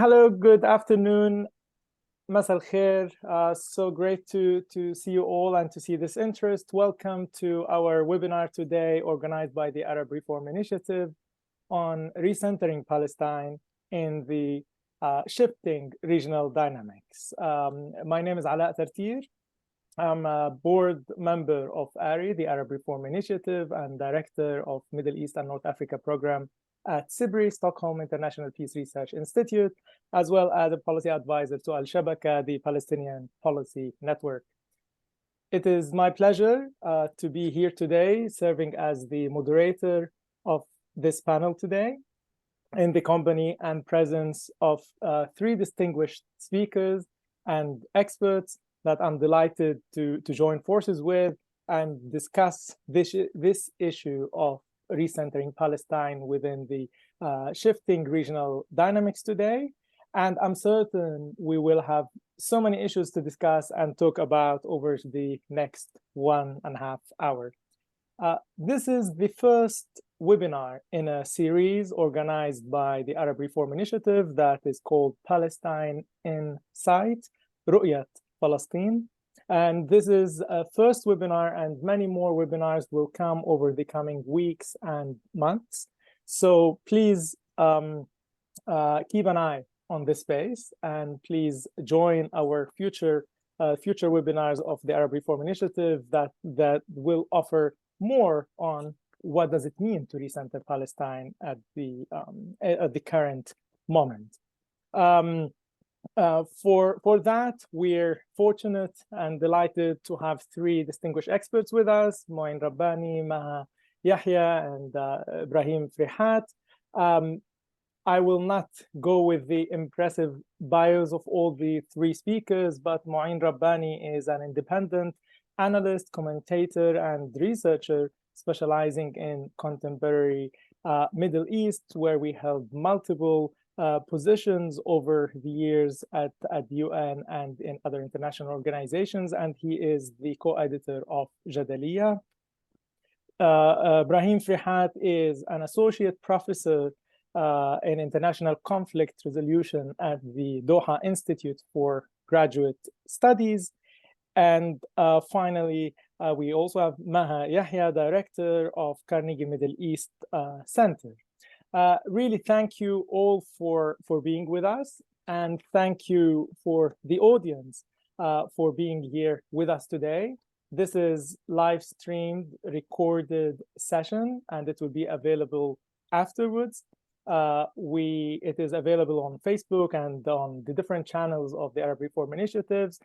Hello, good afternoon. Masal khair. So great to see you all and to see this interest. Welcome to our webinar today, organized by the Arab Reform Initiative on recentering Palestine in the shifting regional dynamics. My name is Ala Tartir. I'm a board member of ARI, the Arab Reform Initiative, and director of Middle East and North Africa program at SIBRI, Stockholm International Peace Research Institute, as well as a policy advisor to Al-Shabaka, the Palestinian Policy Network. It is my pleasure to be here today, serving as the moderator of this panel today, in the company and presence of three distinguished speakers and experts that I'm delighted to join forces with and discuss this issue of recentering Palestine within the shifting regional dynamics today. And I'm certain we will have so many issues to discuss and talk about over the next 1.5 hours. This is the first webinar in a series organized by the Arab Reform Initiative that is called Palestine in Sight, رؤية فلسطين. And this is a first webinar, and many more webinars will come over the coming weeks and months. So please keep an eye on this space, and please join our future webinars of the Arab Reform Initiative that will offer more on what does it mean to recenter Palestine at the current moment. For that, we're fortunate and delighted to have three distinguished experts with us, Moin Rabbani, Maha Yahya, and Ibrahim Frihat. I will not go with the impressive bios of all the three speakers, but Moin Rabbani is an independent analyst, commentator, and researcher specializing in contemporary Middle East, where we held multiple positions over the years at UN and in other international organizations, and he is the co-editor of Jadaliya. Ibrahim Frihat is an associate professor in international conflict resolution at the Doha Institute for Graduate Studies. And finally, we also have Maha Yahya, director of Carnegie Middle East Center. Really thank you all for being with us, and thank you for the audience for being here with us today. This is live streamed, recorded session, and it will be available afterwards. It is available on Facebook and on the different channels of the Arab Reform Initiatives.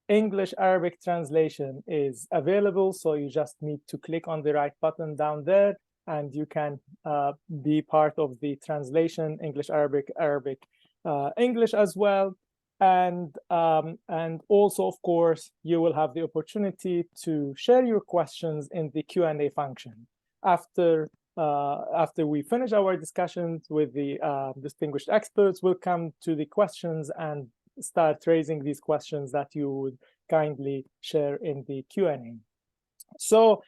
English-Arabic translation is available, so you just need to click on the right button down there, and you can be part of the translation, English-Arabic, Arabic-English as well. And also, of course, you will have the opportunity to share your questions in the Q&A function. After we finish our discussions with the distinguished experts, we'll come to the questions and start raising these questions that you would kindly share in the Q&A. So,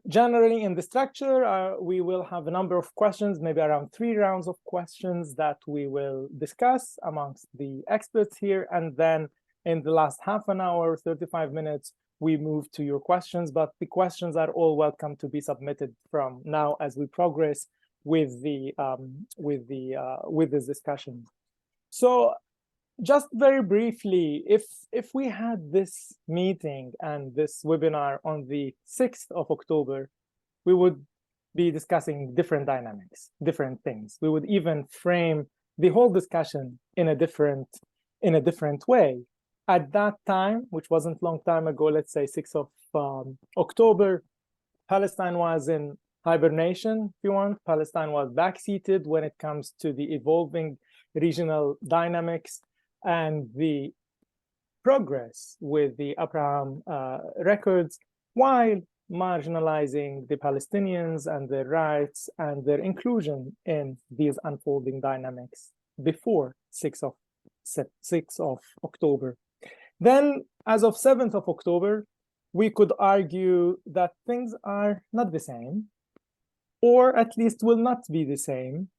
generally, in the structure, we will have a number of questions, maybe around 3 rounds of questions that we will discuss amongst the experts here. And then in the last half an hour, 35 minutes, we move to your questions. But the questions are all welcome to be submitted from now as we progress with this discussion. So, just very briefly, if we had this meeting and this webinar on the 6th of October, we would be discussing different dynamics, different things. We would even frame the whole discussion in a different way. At that time, which wasn't long time ago, let's say 6th of October, Palestine was in hibernation, if you want. Palestine was backseated when it comes to the evolving regional dynamics and the progress with the Abraham records, while marginalizing the Palestinians and their rights and their inclusion in these unfolding dynamics before 6th of October. Then, as of 7th of October, we could argue that things are not the same, or at least will not be the same,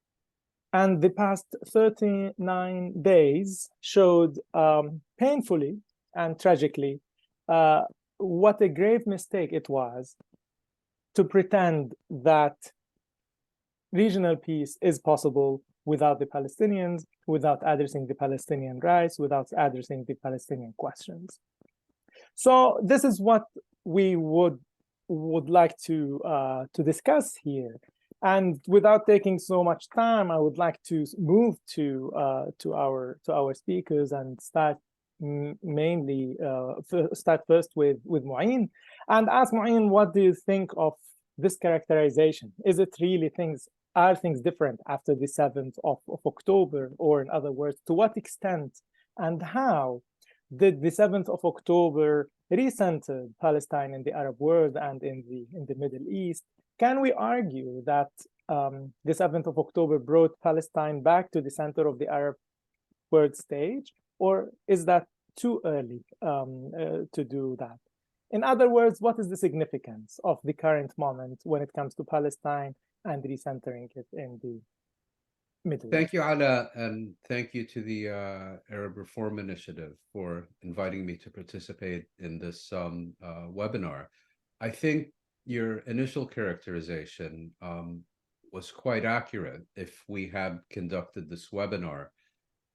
And the past 39 days showed painfully and tragically what a grave mistake it was to pretend that regional peace is possible without the Palestinians, without addressing the Palestinian rights, without addressing the Palestinian questions. So this is what we would like to discuss here. And without taking so much time, I would like to move to our speakers and start start first with Mu'in and ask Mu'in, what do you think of this characterization? Is it really are things different after the 7th of October? Or in other words, to what extent and how did the 7th of October recenter Palestine in the Arab world and in the Middle East? Can we argue that the 7th of October brought Palestine back to the center of the Arab world stage? Or is that too early to do that? In other words, what is the significance of the current moment when it comes to Palestine and recentering it in the Middle East? Thank you, Ala, and thank you to the Arab Reform Initiative for inviting me to participate in this webinar. I think your initial characterization was quite accurate. If we had conducted this webinar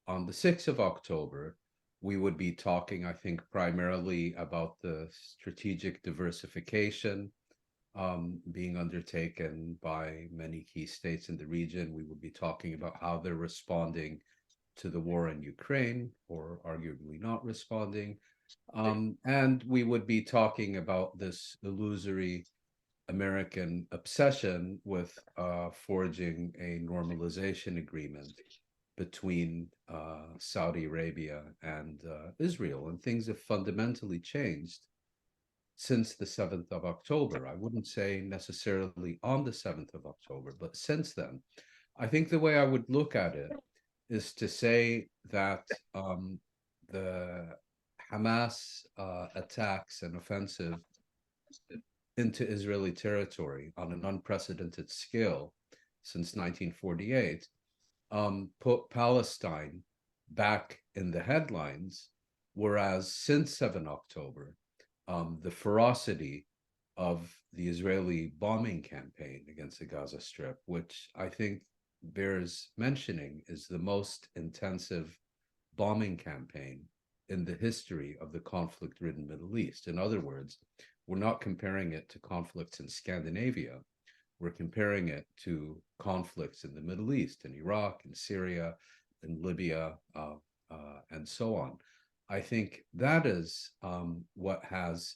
on the 6th of October, we would be talking, I think, primarily about the strategic diversification being undertaken by many key states in the region. We would be talking about how they're responding to the war in Ukraine, or arguably not responding. And we would be talking about this illusory American obsession with forging a normalization agreement between Saudi Arabia and Israel. And things have fundamentally changed since the 7th of October. I wouldn't say necessarily on the 7th of October, but since then. I think the way I would look at it is to say that the Hamas attacks and offensive into Israeli territory on an unprecedented scale since 1948 put Palestine back in the headlines, whereas since 7 October, the ferocity of the Israeli bombing campaign against the Gaza Strip, which I think bears mentioning is the most intensive bombing campaign in the history of the conflict-ridden Middle East. In other words, we're not comparing it to conflicts in Scandinavia. We're comparing it to conflicts in the Middle East, in Iraq, in Syria, in Libya, and so on. I think that is what has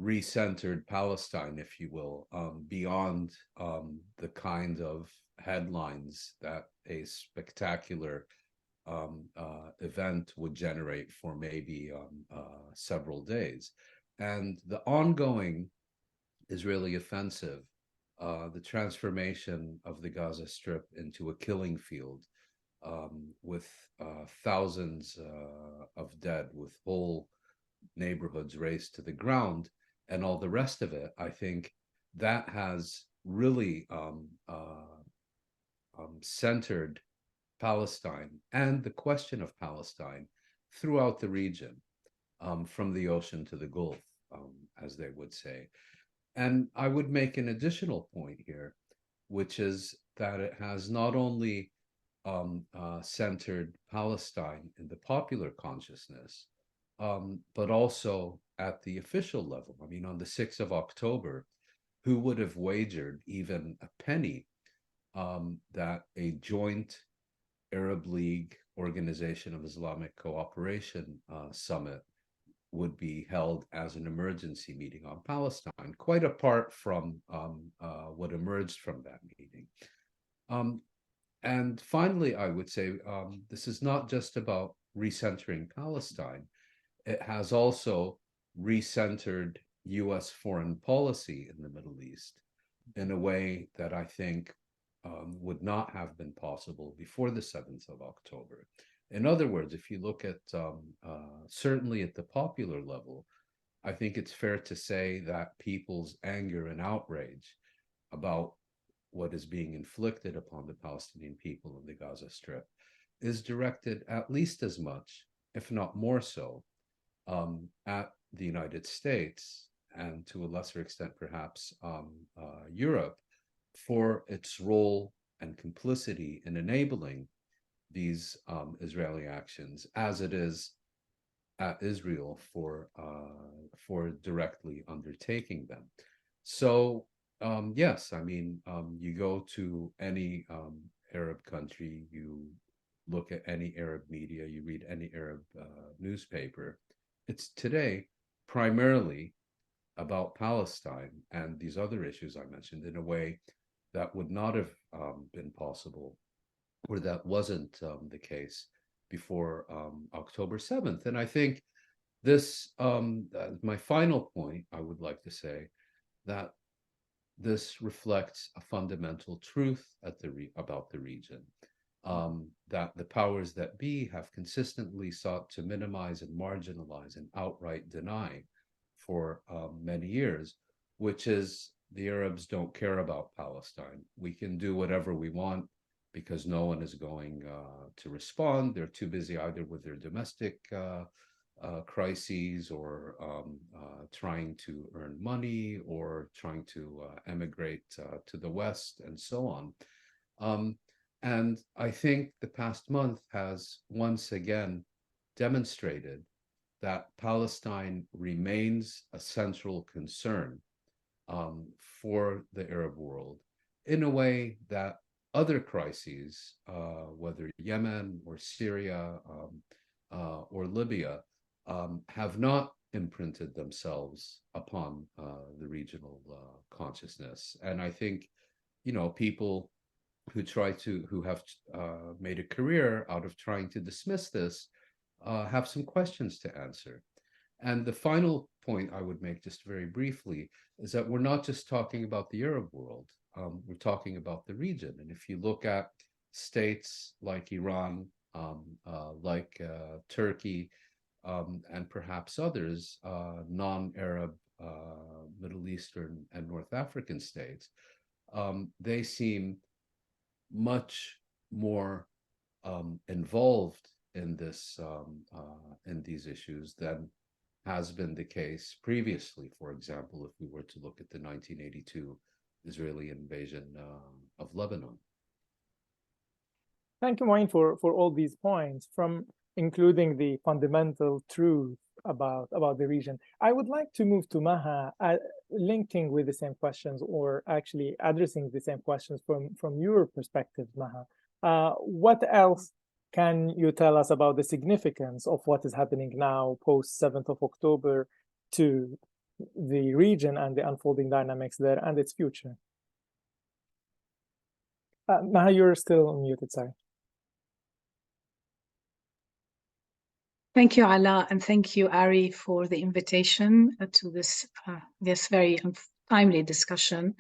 recentered Palestine, if you will, beyond the kind of headlines that a spectacular event would generate for maybe several days. And the ongoing Israeli offensive, the transformation of the Gaza Strip into a killing field, with thousands of dead, with whole neighborhoods razed to the ground, and all the rest of it, I think that has really centered Palestine and the question of Palestine throughout the region, from the ocean to the Gulf, as they would say. And I would make an additional point here, which is that it has not only centered Palestine in the popular consciousness, but also at the official level. I mean, on the 6th of October, who would have wagered even a penny that a joint Arab League Organization of Islamic Cooperation summit would be held as an emergency meeting on Palestine, quite apart from what emerged from that meeting. And finally, I would say this is not just about recentering Palestine. It has also recentered US foreign policy in the Middle East in a way that I think would not have been possible before the 7th of October. In other words, if you look at certainly at the popular level, I think it's fair to say that people's anger and outrage about what is being inflicted upon the Palestinian people in the Gaza Strip is directed at least as much, if not more so, at the United States and to a lesser extent, perhaps, Europe, for its role and complicity in enabling these Israeli actions, as it is at Israel for directly undertaking them. So yes, I mean, you go to any Arab country, you look at any Arab media, you read any Arab newspaper, it's today primarily about Palestine and these other issues I mentioned in a way that would not have been possible, or that wasn't the case before October 7th. And I think this, my final point, I would like to say that this reflects a fundamental truth about the region, that the powers that be have consistently sought to minimize and marginalize and outright deny for many years, which is the Arabs don't care about Palestine. We can do whatever we want because no one is going to respond. They're too busy either with their domestic crises or trying to earn money or trying to emigrate to the West and so on. And I think the past month has once again demonstrated that Palestine remains a central concern for the Arab world in a way that other crises, whether Yemen or Syria or Libya, have not imprinted themselves upon the regional consciousness. And I think, you know, people who have made a career out of trying to dismiss this have some questions to answer. And the final point I would make just very briefly is that we're not just talking about the Arab world, we're talking about the region. And if you look at states like Iran, like Turkey, and perhaps others, non-Arab, Middle Eastern and North African states, they seem much more involved in this, in these issues than has been the case previously. For example, if we were to look at the 1982 Israeli invasion of Lebanon. Thank you, Moin, for all these points, from including the fundamental truth about the region. I would like to move to Maha, linking with the same questions, or actually addressing the same questions from your perspective, Maha. What else can you tell us about the significance of what is happening now, post 7th of October, to the region and the unfolding dynamics there and its future? Maha, you're still unmuted, sorry. Thank you, Ala, and thank you, Ari, for the invitation to this very timely discussion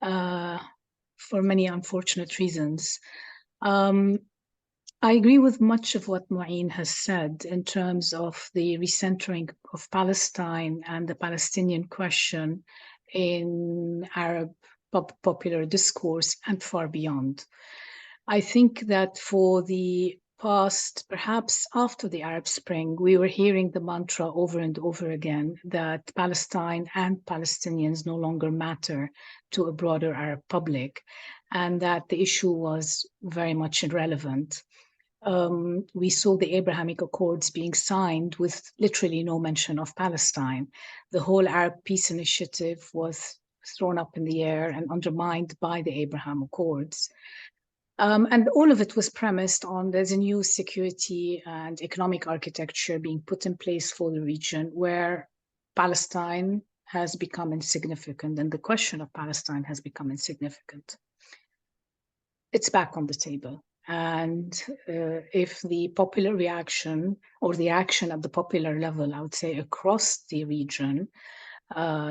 for many unfortunate reasons. I agree with much of what Moin has said in terms of the recentering of Palestine and the Palestinian question in Arab popular discourse and far beyond. I think that for the past, perhaps after the Arab Spring, we were hearing the mantra over and over again that Palestine and Palestinians no longer matter to a broader Arab public, and that the issue was very much irrelevant. We saw the Abrahamic Accords being signed with literally no mention of Palestine. The whole Arab Peace Initiative was thrown up in the air and undermined by the Abraham Accords. And all of it was premised on there's a new security and economic architecture being put in place for the region where Palestine has become insignificant and the question of Palestine has become insignificant. It's back on the table. And if the popular reaction or the action at the popular level, I would say across the region,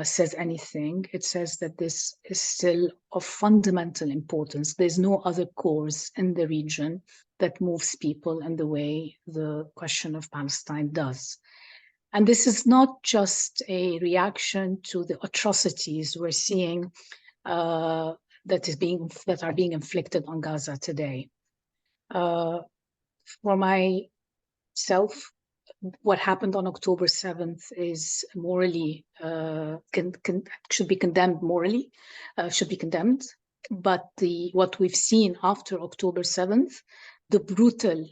says anything, it says that this is still of fundamental importance. There's no other cause in the region that moves people in the way the question of Palestine does. And this is not just a reaction to the atrocities we're seeing that are being inflicted on Gaza today. For myself, what happened on October 7th is morally should be condemned morally, should be condemned. But what we've seen after October 7th, the brutal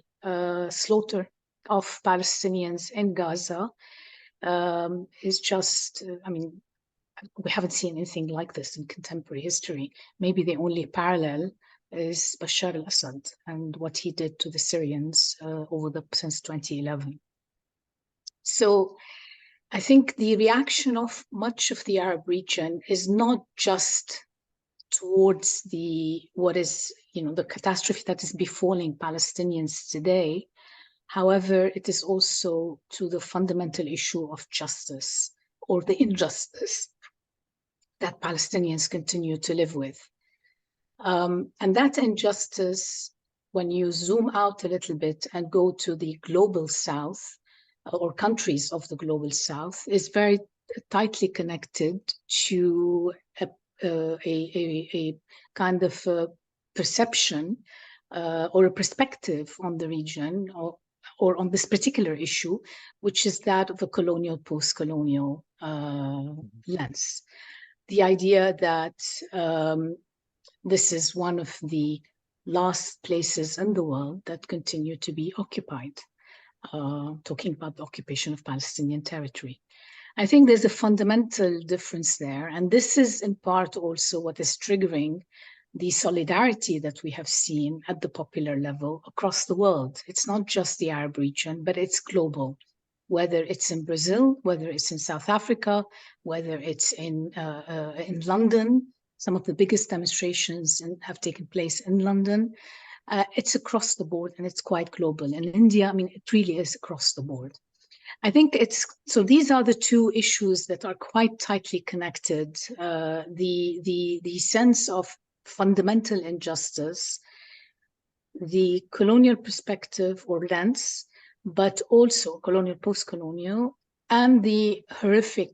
slaughter of Palestinians in Gaza is just, I mean, we haven't seen anything like this in contemporary history. Maybe the only parallel is Bashar al-Assad and what he did to the Syrians since 2011. So I think the reaction of much of the Arab region is not just towards the catastrophe that is befalling Palestinians today. However, it is also to the fundamental issue of justice, or the injustice that Palestinians continue to live with. And that injustice, when you zoom out a little bit and go to the global south, or countries of the global south, is very tightly connected to a kind of perception or a perspective on the region, or on this particular issue, which is that of a colonial, post-colonial lens. The idea that this is one of the last places in the world that continue to be occupied, talking about the occupation of Palestinian territory. I think there's a fundamental difference there, and this is in part also what is triggering the solidarity that we have seen at the popular level across the world. It's not just the Arab region, but it's global, whether it's in Brazil, whether it's in South Africa, whether it's in London. Some of the biggest demonstrations have taken place in London. It's across the board, and it's quite global. In India, I mean, it really is across the board. I think so these are the two issues that are quite tightly connected. The sense of fundamental injustice, the colonial perspective or lens, but also colonial, post-colonial, and the horrific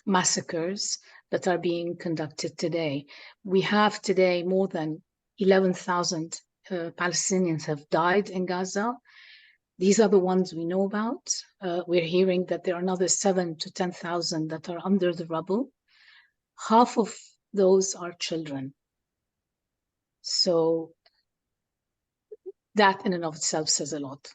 massacres that are being conducted today. We have today more than 11,000 Palestinians have died in Gaza. These are the ones we know about. We're hearing that there are another 7,000 to 10,000 that are under the rubble. Half of those are children. So that in and of itself says a lot.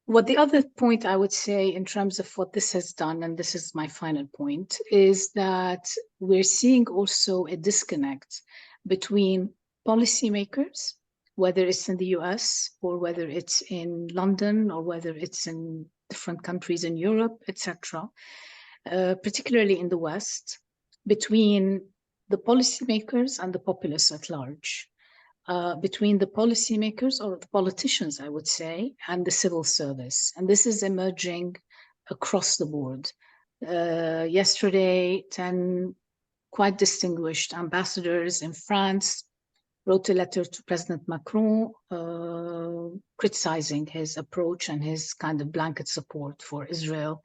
What the other point I would say in terms of what this has done, and this is my final point, is that we're seeing also a disconnect between policymakers, whether it's in the US or whether it's in London or whether it's in different countries in Europe, etc., particularly in the West, between the policymakers and the populace at large, between the policymakers or the politicians, I would say, and the civil service. And this is emerging across the board. Yesterday, 10 quite distinguished ambassadors in France wrote a letter to President Macron criticizing his approach and his kind of blanket support for Israel,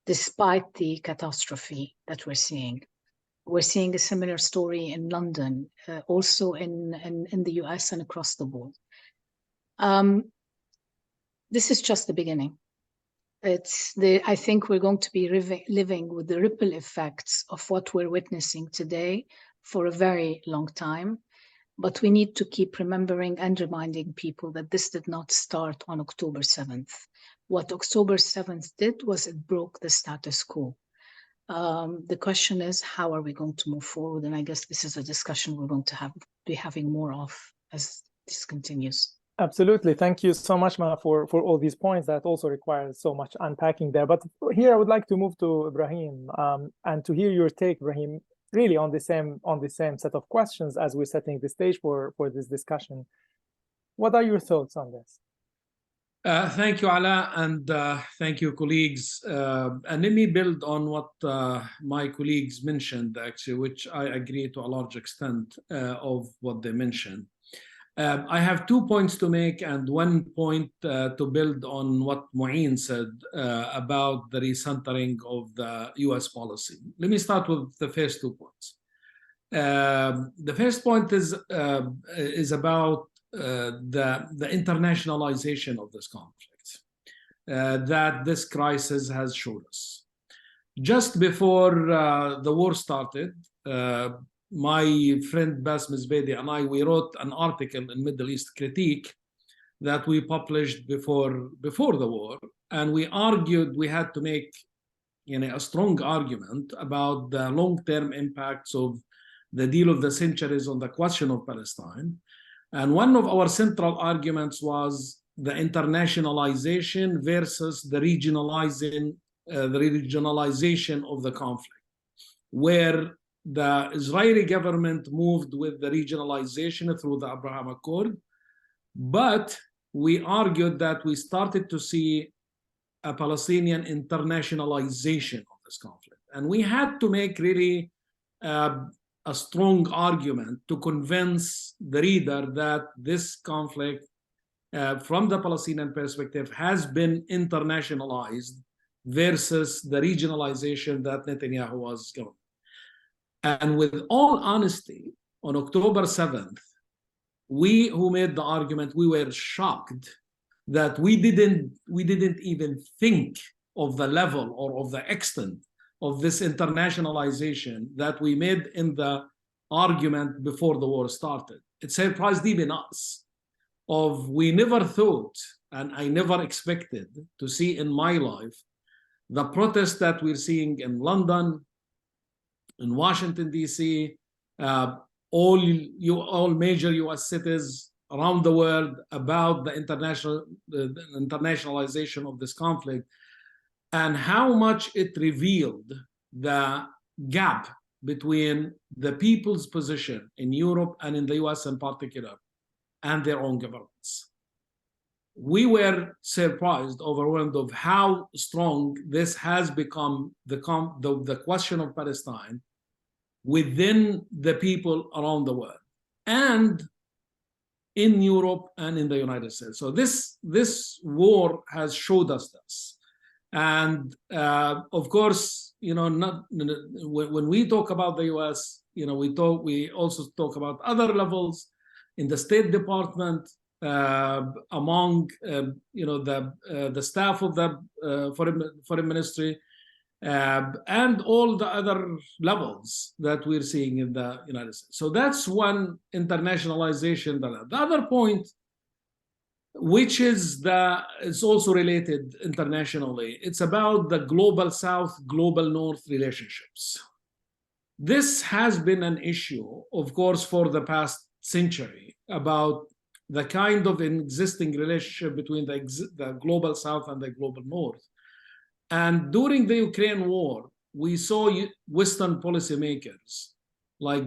despite the catastrophe that we're seeing. We're seeing a similar story in London, also in the US and across the board. This is just the beginning. I think we're going to be living with the ripple effects of what we're witnessing today for a very long time. But we need to keep remembering and reminding people that this did not start on October 7th. What October 7th did was it broke the status quo. The question is, how are we going to move forward? And I guess this is a discussion we're going to be having more of as this continues. Absolutely. Thank you so much, Ma, for all these points. That also requires so much unpacking there. But here I would like to move to Ibrahim and to hear your take, Ibrahim, really on the same set of questions as we're setting the stage for this discussion. What are your thoughts on this? Thank you, Ala, and thank you, colleagues. And let me build on what my colleagues mentioned, actually, which I agree to a large extent of what they mentioned. I have 2 points to make and 1 point to build on what Mu'in said about the recentering of the US policy. Let me start with the first 2 points. The first point is about the internationalization of this conflict that this crisis has showed us. Just before the war started, my friend Bas Mizbedi and I, we wrote an article in Middle East Critique that we published before the war, and we argued we had to make a strong argument about the long-term impacts of the deal of the centuries on the question of Palestine. And one of our central arguments was the internationalization versus the regionalization of the conflict, where the Israeli government moved with the regionalization through the Abraham Accord, but we argued that we started to see a Palestinian internationalization of this conflict. And we had to make really a strong argument to convince the reader that this conflict, from the Palestinian perspective, has been internationalized versus the regionalization that Netanyahu was going. And with all honesty, on October 7th, we who made the argument, we were shocked that we didn't even think of the level or of the extent of this internationalization that we made in the argument before the war started. It surprised even us. We never thought, and I never expected to see in my life, the protests that we're seeing in London, in Washington, D.C., all major U.S. cities around the world about the internationalization of this conflict, and how much it revealed the gap between the people's position in Europe and in the US in particular and their own governments. We were surprised, overwhelmed of how strong this has become, the question of Palestine within the people around the world and in Europe and in the United States. So this war has showed us this. And of course, when we talk about the US, we also talk about other levels in the State Department, among the staff of the foreign ministry, and all the other levels that we're seeing in the United States. So that's one internationalization. The other point, which is it's also related internationally, it's about the global South, global North relationships. This has been an issue, of course, for the past century, about the kind of existing relationship between the global South and the global North. And during the Ukraine war, we saw Western policymakers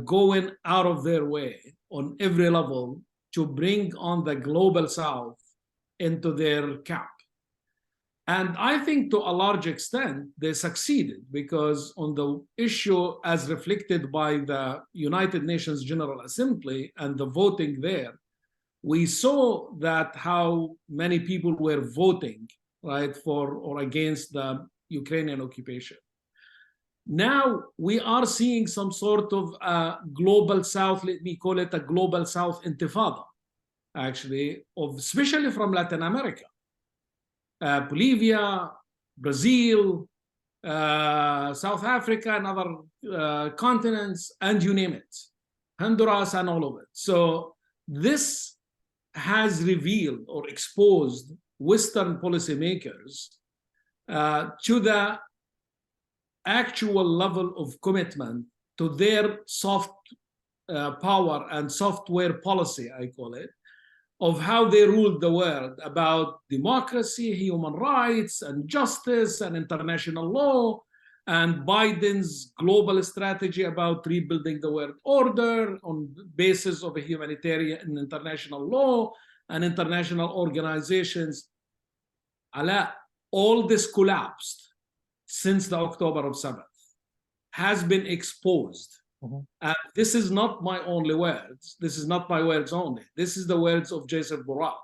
going out of their way on every level to bring on the global South into their camp. And I think to a large extent, they succeeded, because on the issue as reflected by the United Nations General Assembly and the voting there, we saw that how many people were voting for or against the Ukrainian occupation. Now we are seeing some sort of global South, let me call it a global South intifada, actually, especially from Latin America. Bolivia, Brazil, South Africa, and other continents, and you name it, Honduras and all of it. So this has revealed or exposed Western policymakers to the actual level of commitment to their soft power and software policy, I call it, of how they ruled the world about democracy, human rights, and justice, and international law, and Biden's global strategy about rebuilding the world order on the basis of a humanitarian and international law and international organizations. All this collapsed since the October 7th, has been exposed. And this is not my only words. This is not my words only. This is the words of Joseph Borrell,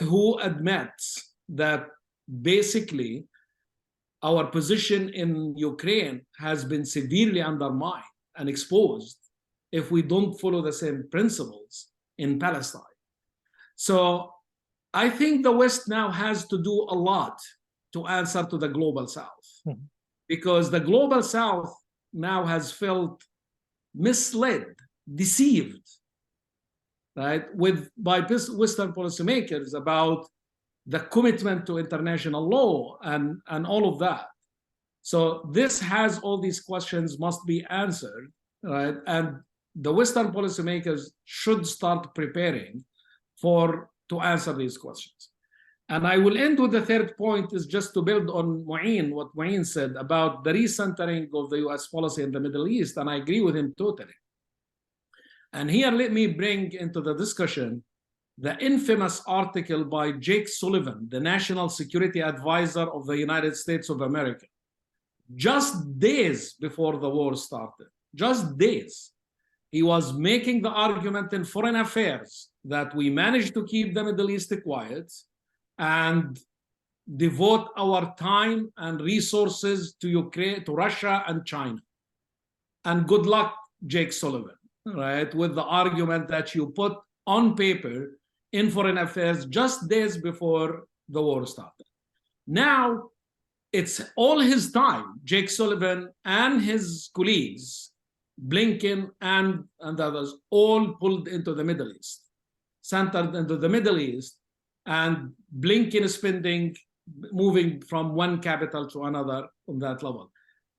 who admits that basically our position in Ukraine has been severely undermined and exposed if we don't follow the same principles in Palestine. So I think the West now has to do a lot to answer to the global South, because the global South now has felt misled, deceived, right, by Western policymakers about the commitment to international law and all of that. So this has all these questions must be answered, right? And the Western policymakers should start preparing to answer these questions. And I will end with the third point, is just to build on what Mu'in said about the recentering of the US policy in the Middle East, and I agree with him totally. And here, let me bring into the discussion the infamous article by Jake Sullivan, the National Security Advisor of the United States of America, just days before the war started, just days. He was making the argument in Foreign Affairs that we managed to keep the Middle East quiet and devote our time and resources to Ukraine, to Russia and China. And good luck, Jake Sullivan, right, with the argument that you put on paper in Foreign Affairs just days before the war started. Now, it's all his time, Jake Sullivan and his colleagues, Blinken and others, all pulled into the Middle East, centered into the Middle East, and Blinken spending, moving from one capital to another on that level.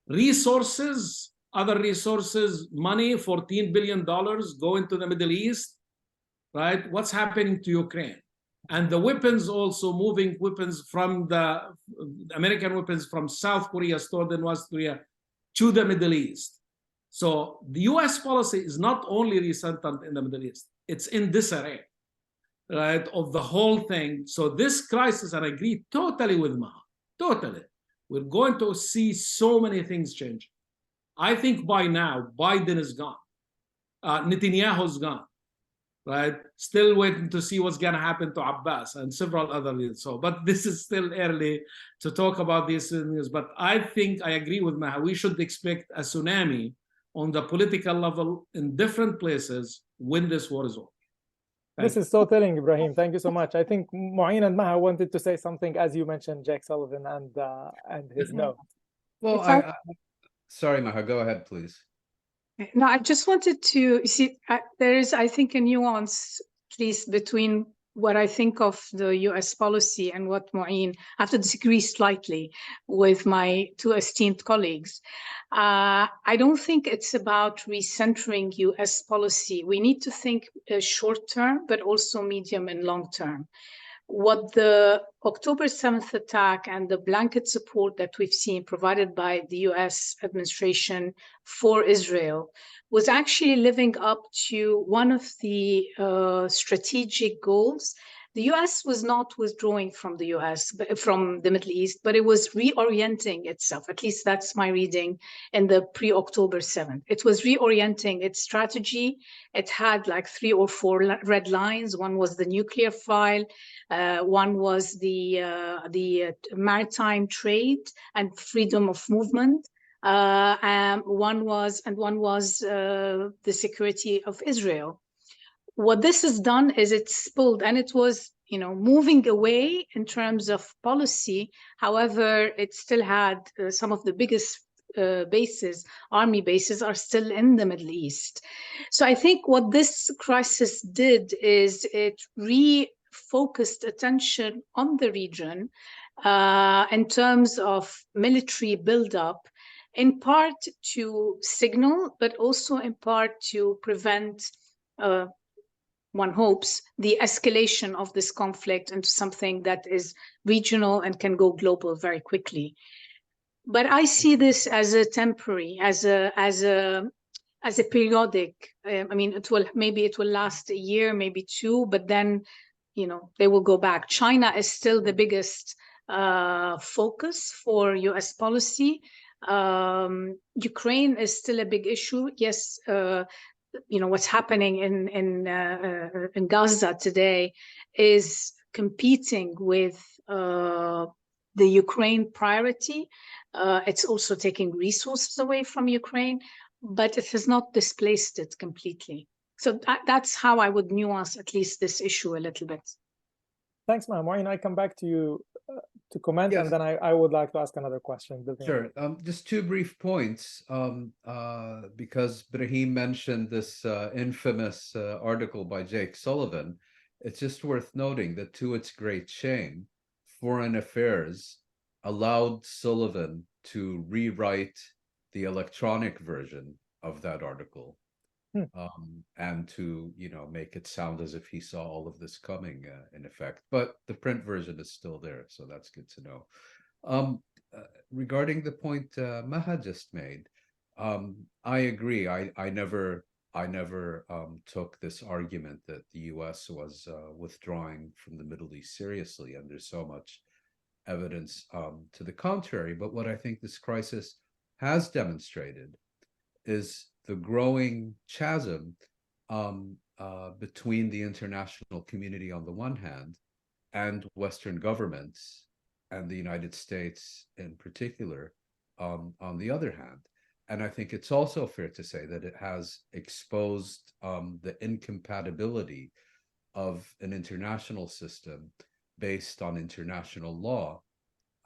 Resources, other resources, money, $14 billion go into the Middle East, right? What's happening to Ukraine? And the weapons also, moving weapons from the American weapons from South Korea stored in West Korea to the Middle East. So the US policy is not only recentered in the Middle East, it's in disarray, right, of the whole thing. So this crisis, and I agree totally with Maha, totally. We're going to see so many things change. I think by now, Biden is gone. Netanyahu's gone, right? Still waiting to see what's going to happen to Abbas and several other leaders. So, but this is still early to talk about these things. But I think I agree with Maha. We should expect a tsunami on the political level in different places when this war is over. This is so telling, Ibrahim. Thank you so much. I think Mu'in and Maha wanted to say something as you mentioned Jake Sullivan and his note. Well, sorry, Maha, go ahead, please. No, I just wanted to see, there is, I think, a nuance, at least, between what I think of the US policy and what Mu'in, I have to disagree slightly with my two esteemed colleagues. I don't think it's about recentering US policy. We need to think short term, but also medium and long term. What the October 7th attack and the blanket support that we've seen provided by the US administration for Israel was actually living up to one of the strategic goals. The US was not withdrawing from the from the Middle East, but it was reorienting itself. At least that's my reading in the pre-October 7th. It was reorienting its strategy. It had like 3 or 4 red lines. One was the nuclear file. One was the maritime trade and freedom of movement. One was the security of Israel. What this has done is it's pulled, and it was, moving away in terms of policy. However, it still had some of the biggest army bases are still in the Middle East. So I think what this crisis did is it refocused attention on the region in terms of military buildup, in part to signal, but also in part to prevent one hopes, the escalation of this conflict into something that is regional and can go global very quickly. But I see this as a temporary, as a periodic. I mean, it will last a year, maybe 2, but then, they will go back. China is still the biggest focus for US policy. Ukraine is still a big issue. Yes. What's happening in Gaza today is competing with the Ukraine priority. It's also taking resources away from Ukraine. but it has not displaced it completely. So that's how I would nuance at least this issue a little bit. Thanks, Maureen. I come back to you to comment, Yes. and then I would like to ask another question. Sure. Just two brief points, because Brahim mentioned this infamous article by Jake Sullivan. It's just worth noting that, to its great shame, Foreign Affairs allowed Sullivan to rewrite the electronic version of that article, and to, make it sound as if he saw all of this coming, in effect. But the print version is still there, so that's good to know. Regarding the point Maha just made, I agree. I never took this argument that the U.S. was withdrawing from the Middle East seriously, and there's so much evidence to the contrary. But what I think this crisis has demonstrated is the growing chasm between the international community on the one hand and Western governments, and the United States in particular, on the other hand. And I think it's also fair to say that it has exposed the incompatibility of an international system based on international law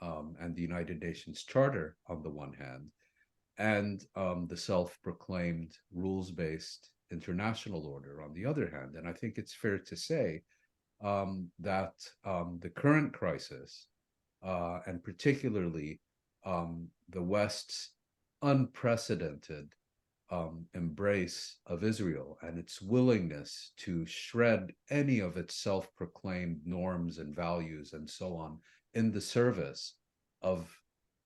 and the United Nations Charter on the one hand, and the self-proclaimed rules-based international order on the other hand. And I think it's fair to say that the current crisis, and particularly the West's unprecedented embrace of Israel and its willingness to shred any of its self-proclaimed norms and values and so on in the service of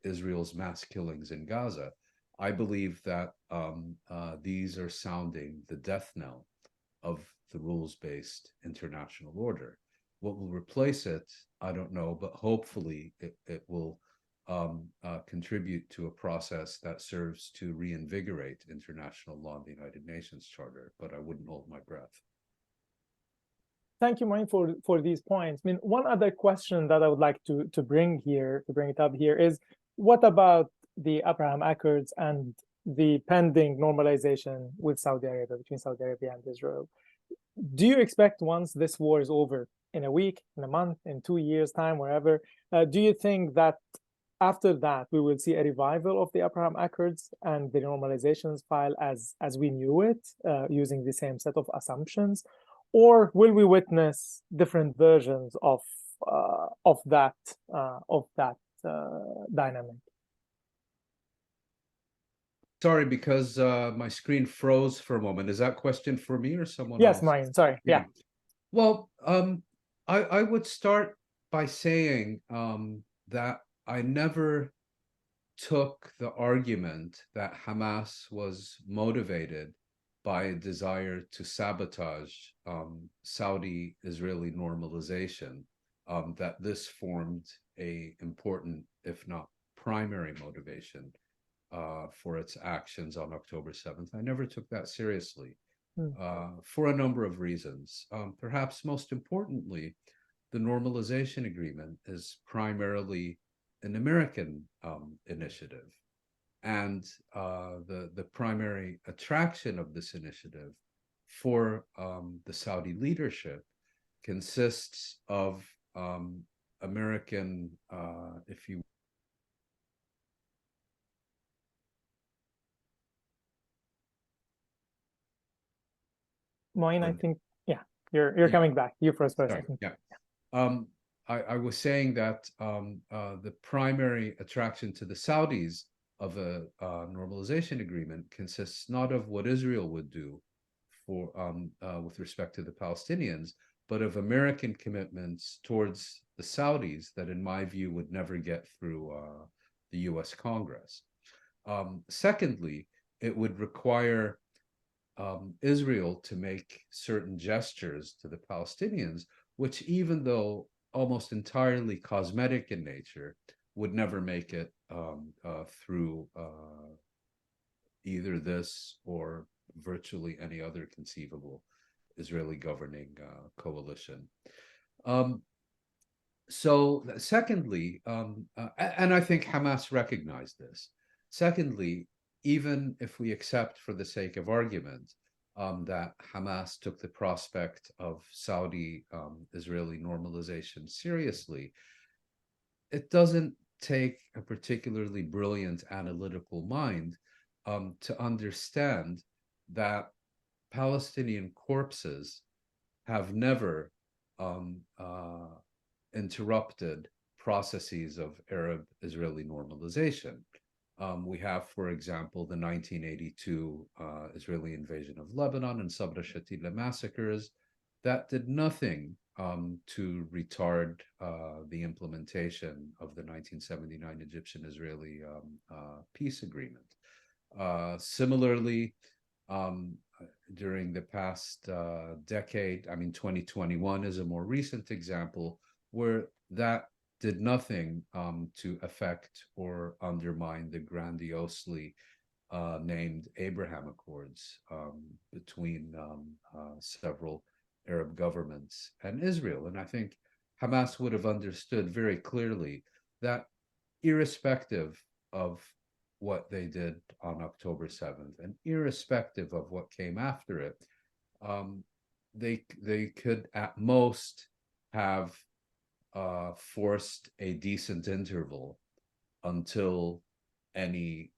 Israel's mass killings in Gaza, I believe that these are sounding the death knell of the rules-based international order. What will replace it, I don't know, but hopefully it will contribute to a process that serves to reinvigorate international law and the United Nations Charter, but I wouldn't hold my breath. Thank you, Maureen, for these points. I mean, one other question that I would like to bring it up here is, what about the Abraham Accords and the pending normalization with Saudi Arabia, between Saudi Arabia and Israel? Do you expect, once this war is over, in a week, in a month, in 2 years' time, wherever, do you think that after that we will see a revival of the Abraham Accords and the normalizations file as we knew it, using the same set of assumptions, or will we witness different versions of that dynamic? Sorry, because my screen froze for a moment. Is that question for me or someone else? Yes, Maureen, sorry. Yeah. Well, I would start by saying that I never took the argument that Hamas was motivated by a desire to sabotage Saudi-Israeli normalization, that this formed an important, if not primary, motivation for its actions on October 7th. I never took that seriously for a number of reasons. Perhaps most importantly, the normalization agreement is primarily an American initiative. And the primary attraction of this initiative for the Saudi leadership consists of American, if you Maureen, I think, yeah, you're coming back. You first. Sorry, yeah. I was saying that the primary attraction to the Saudis of a normalization agreement consists not of what Israel would do for with respect to the Palestinians, but of American commitments towards the Saudis that, in my view, would never get through the U.S. Congress. Secondly, it would require Israel to make certain gestures to the Palestinians, which, even though almost entirely cosmetic in nature, would never make it through either this or virtually any other conceivable Israeli governing coalition. So secondly, and I think Hamas recognized this, secondly, even if we accept for the sake of argument that Hamas took the prospect of Saudi-Israeli normalization seriously, it doesn't take a particularly brilliant analytical mind to understand that Palestinian corpses have never interrupted processes of Arab-Israeli normalization. We have, for example, the 1982 Israeli invasion of Lebanon and Sabra Shatila massacres that did nothing to retard the implementation of the 1979 Egyptian-Israeli peace agreement. Similarly, during the past decade, I mean, 2021 is a more recent example where that did nothing to affect or undermine the grandiosely named Abraham Accords between several Arab governments and Israel. And I think Hamas would have understood very clearly that irrespective of what they did on October 7th and irrespective of what came after it, they could at most have forced a decent interval until any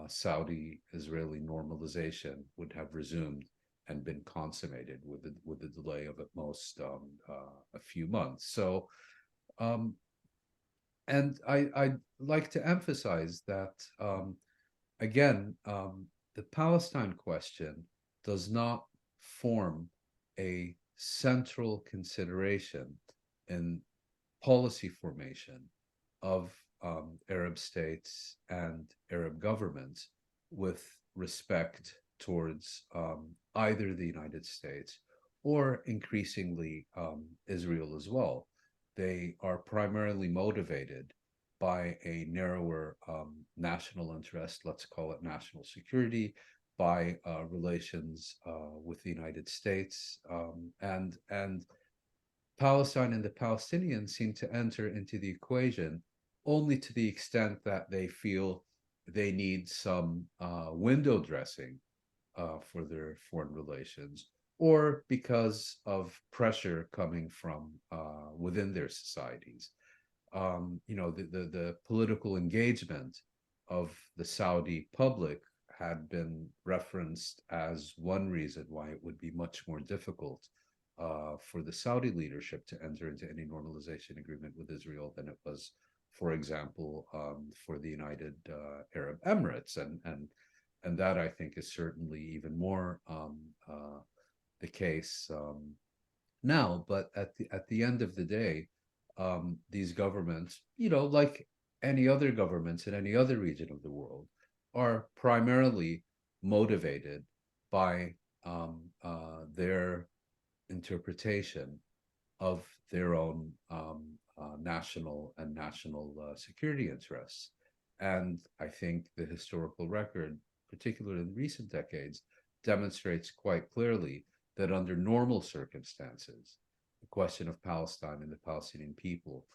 Saudi-Israeli normalization would have resumed and been consummated with a delay of at most a few months. So, and I'd like to emphasize that, again, the Palestine question does not form a central consideration in policy formation of Arab states and Arab governments with respect towards either the United States or increasingly Israel as well. They are primarily motivated by a narrower national interest, let's call it national security, by relations with the United States, and Palestine and the Palestinians seem to enter into the equation only to the extent that they feel they need some window dressing for their foreign relations, or because of pressure coming from within their societies. You know, the political engagement of the Saudi public had been referenced as one reason why it would be much more difficult for the Saudi leadership to enter into any normalization agreement with Israel than it was, for example, for the United Arab Emirates, and that I think is certainly even more the case now. But at the end of the day, these governments, you know, like any other governments in any other region of the world, are primarily motivated by their interpretation of their own national security interests. And I think the historical record, particularly in recent decades, demonstrates quite clearly that under normal circumstances, the question of Palestine and the Palestinian people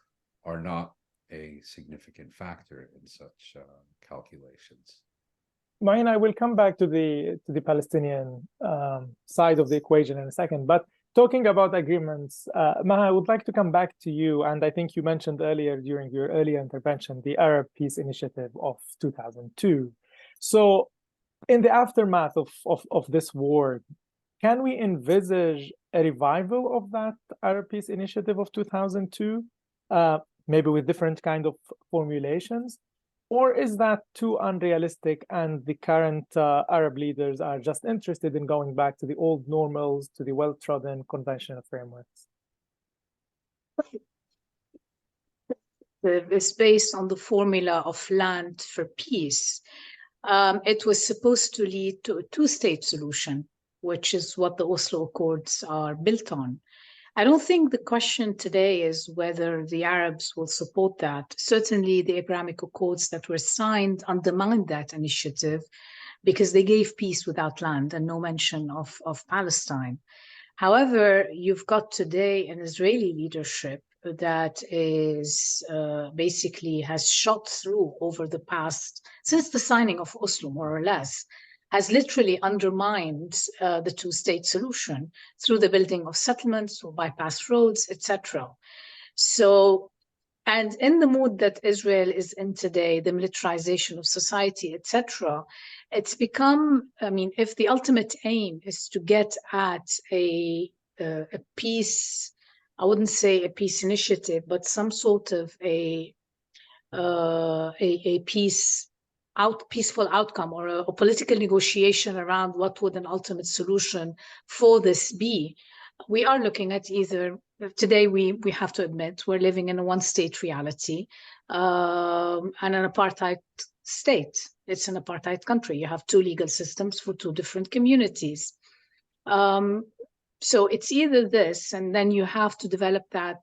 are not a significant factor in such calculations. Ma'in, I will come back to the Palestinian side of the equation in a second, but talking about agreements, Maha, I would like to come back to you, and I think you mentioned earlier during your earlier intervention, the Arab Peace Initiative of 2002. So in the aftermath of this war, can we envisage a revival of that Arab Peace Initiative of 2002, maybe with different kind of formulations? Or is that too unrealistic and the current Arab leaders are just interested in going back to the old normals, to the well-trodden conventional frameworks? It's based on the formula of land for peace. It was supposed to lead to a two-state solution, which is what the Oslo Accords are built on. I don't think the question today is whether the Arabs will support that. Certainly, the Abrahamic Accords that were signed undermined that initiative because they gave peace without land and no mention of Palestine. However, you've got today an Israeli leadership that is basically has shot through over the past, since the signing of Oslo, more or less, has literally undermined the two-state solution through the building of settlements, or bypass roads, etc. So, and in the mood that Israel is in today, the militarization of society, etc., it's become, I mean, if the ultimate aim is to get at a peace, I wouldn't say a peace initiative, but some sort of a peaceful outcome, or a political negotiation around what would an ultimate solution for this be, we are looking at either, today we have to admit, we're living in a one-state reality and an apartheid state. It's an apartheid country. You have two legal systems for two different communities. So it's either this, and then you have to develop that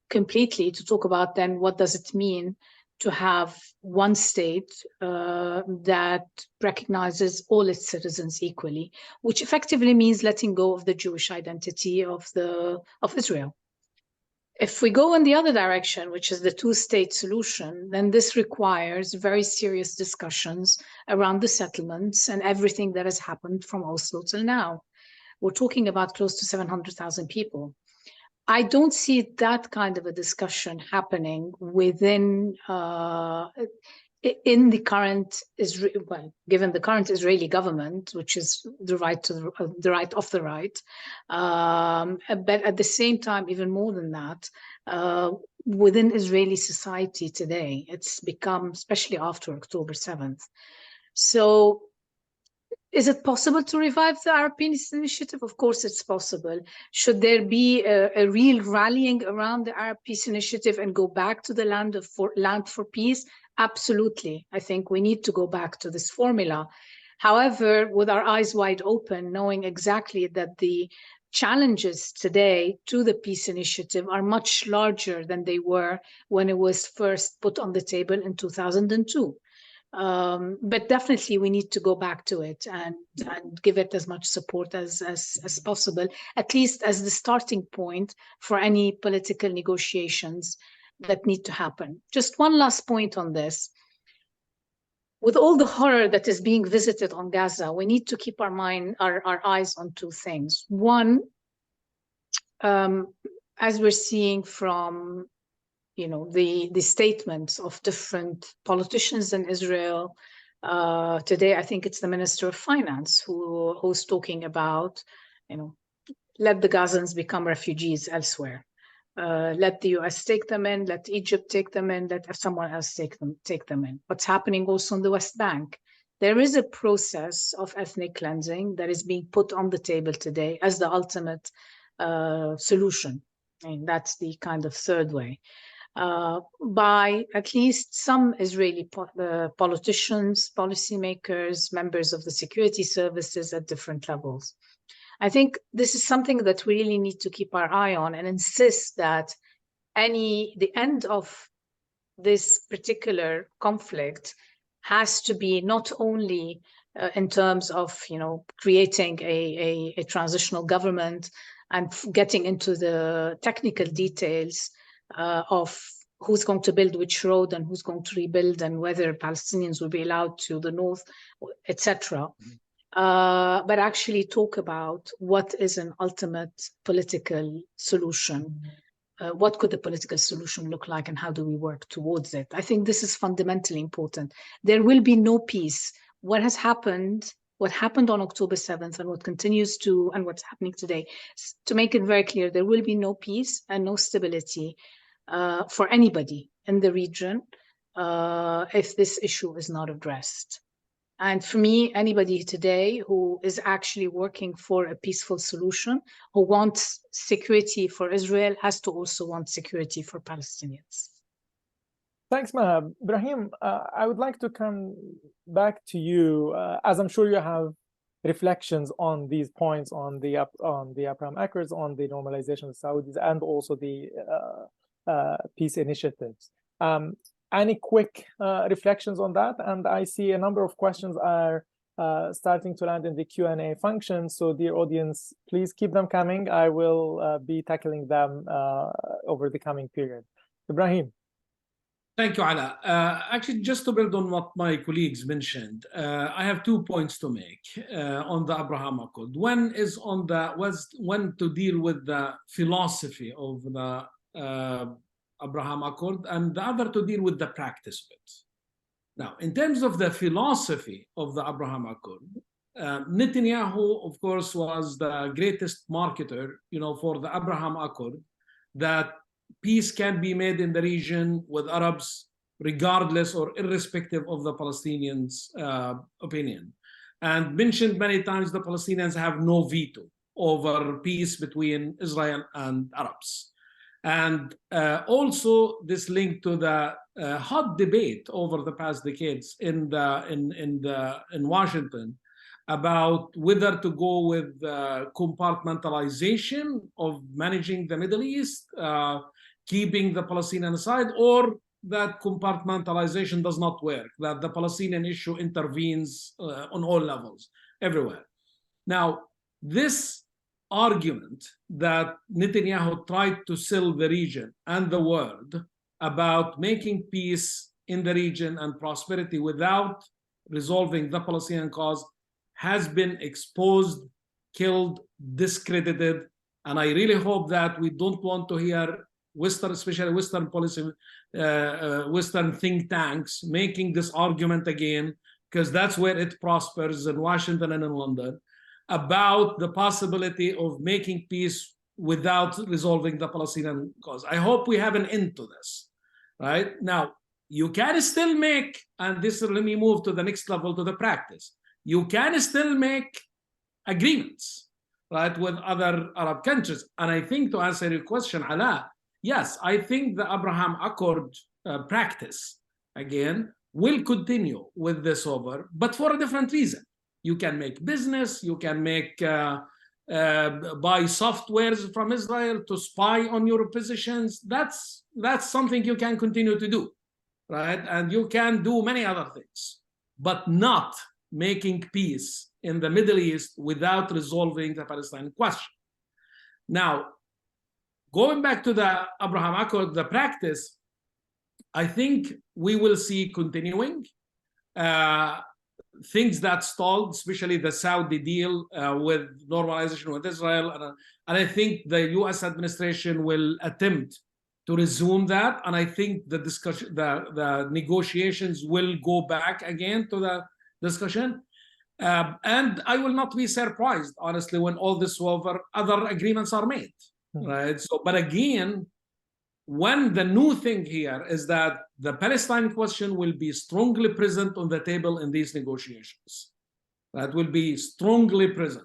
completely to talk about then what does it mean to have one state that recognizes all its citizens equally, which effectively means letting go of the Jewish identity of Israel. If we go in the other direction, which is the two-state solution, then this requires very serious discussions around the settlements and everything that has happened from Oslo till now. We're talking about close to 700,000 people. I don't see that kind of a discussion happening within in the current given the current Israeli government, which is the right to the right of the right, but at the same time, even more than that, within Israeli society today, it's become, especially after October 7th. So, is it possible to revive the Arab Peace Initiative? Of course, it's possible. Should there be a real rallying around the Arab Peace Initiative and go back to the land for peace? Absolutely. I think we need to go back to this formula. However, with our eyes wide open, knowing exactly that the challenges today to the peace initiative are much larger than they were when it was first put on the table in 2002. But definitely we need to go back to it and give it as much support as possible, at least as the starting point for any political negotiations that need to happen. Just one last point on this. With all the horror that is being visited on Gaza, we need to keep our eyes on two things. One, as we're seeing from the statements of different politicians in Israel. Today, I think it's the Minister of Finance who's talking about, let the Gazans become refugees elsewhere. Let the US take them in, let Egypt take them in, let someone else take them in. What's happening also on the West Bank? There is a process of ethnic cleansing that is being put on the table today as the ultimate solution. And that's the kind of third way. By at least some Israeli politicians, policymakers, members of the security services at different levels. I think this is something that we really need to keep our eye on and insist that the end of this particular conflict has to be not only in terms of creating a transitional government and getting into the technical details of who's going to build which road and who's going to rebuild and whether Palestinians will be allowed to the north, etc. But actually talk about what is an ultimate political solution. What could the political solution look like and how do we work towards it? I think this is fundamentally important. There will be no peace. What happened on October 7th and what continues to, and what's happening today, to make it very clear, there will be no peace and no stability for anybody in the region if this issue is not addressed. And for me, anybody today who is actually working for a peaceful solution, who wants security for Israel, has to also want security for Palestinians. Thanks, Mahab. Brahim, I would like to come back to you, as I'm sure you have reflections on these points, on the Abraham Accords, on the normalization of Saudis, and also the peace initiatives. Any quick reflections on that? And I see a number of questions are starting to land in the Q&A function. So dear audience, please keep them coming. I will be tackling them over the coming period. Ibrahim. Thank you, Ala. Actually, just to build on what my colleagues mentioned, I have 2 points to make on the Abraham Accord. One is on one to deal with the philosophy of the Abraham Accord, and the other to deal with the practice of it. Now, in terms of the philosophy of the Abraham Accord, Netanyahu, of course, was the greatest marketer, for the Abraham Accord, that peace can be made in the region with Arabs, regardless or irrespective of the Palestinians' opinion. And mentioned many times, the Palestinians have no veto over peace between Israel and Arabs. And also this link to the hot debate over the past decades in Washington about whether to go with compartmentalization of managing the Middle East, keeping the Palestinian aside, or that compartmentalization does not work, that the Palestinian issue intervenes on all levels, everywhere. Now, this argument that Netanyahu tried to sell the region and the world about making peace in the region and prosperity without resolving the Palestinian cause has been exposed, killed, discredited, and I really hope that we don't want to hear Western, especially Western policy, Western think tanks making this argument again, because that's where it prospers in Washington and in London, about the possibility of making peace without resolving the Palestinian cause. I hope we have an end to this, right? Now, you can still make, and this, let me move to the next level, to the practice. You can still make agreements, right, with other Arab countries. And I think, to answer your question, Ala, yes, I think the Abraham Accord practice, again, will continue with this over, but for a different reason. You can make business, you can make buy softwares from Israel to spy on your positions. That's something you can continue to do, right? And you can do many other things, but not making peace in the Middle East without resolving the Palestinian question. Now, going back to the Abraham Accord, the practice, I think we will see continuing things that stalled, especially the Saudi deal with normalization with Israel. And I think the US administration will attempt to resume that. And I think the discussion, the negotiations will go back again to the discussion. And I will not be surprised, honestly, when all this over, other agreements are made, right? So, but again, when the new thing here is that the Palestine question will be strongly present on the table in these negotiations. That will be strongly present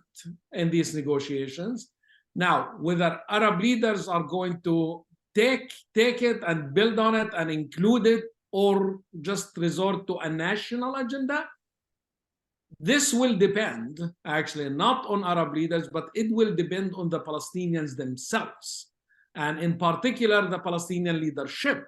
in these negotiations. Now, whether Arab leaders are going to take it and build on it and include it, or just resort to a national agenda, this will depend, actually, not on Arab leaders, but it will depend on the Palestinians themselves. And in particular, the Palestinian leadership,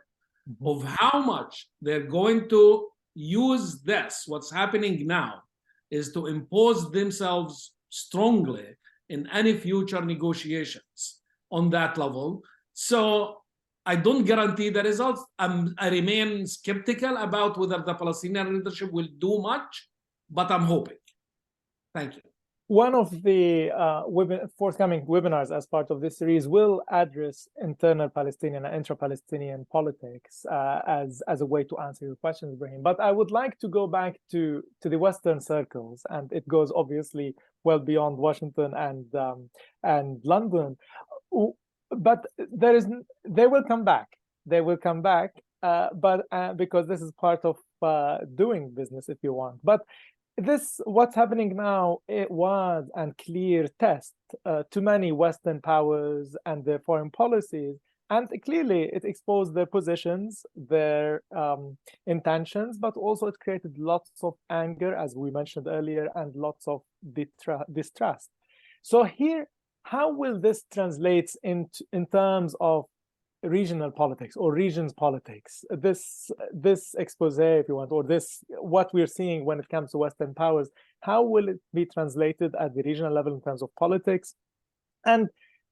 of how much they're going to use this. What's happening now is to impose themselves strongly in any future negotiations on that level. So I don't guarantee the results. I remain skeptical about whether the Palestinian leadership will do much, but I'm hoping. Thank you. One of the forthcoming webinars as part of this series will address internal Palestinian and intra-Palestinian politics as a way to answer your questions, Ibrahim. But I would like to go back to the Western circles, and it goes obviously well beyond Washington and London. But they will come back. They will come back, but because this is part of doing business, if you want. But what's happening now, it was a clear test to many Western powers and their foreign policies, and clearly it exposed their positions, their intentions, but also it created lots of anger, as we mentioned earlier, and lots of distrust. So here, how will this translate in terms of regional politics or regions politics. This expose, if you want, or this what we're seeing when it comes to Western powers, how will it be translated at the regional level in terms of politics? And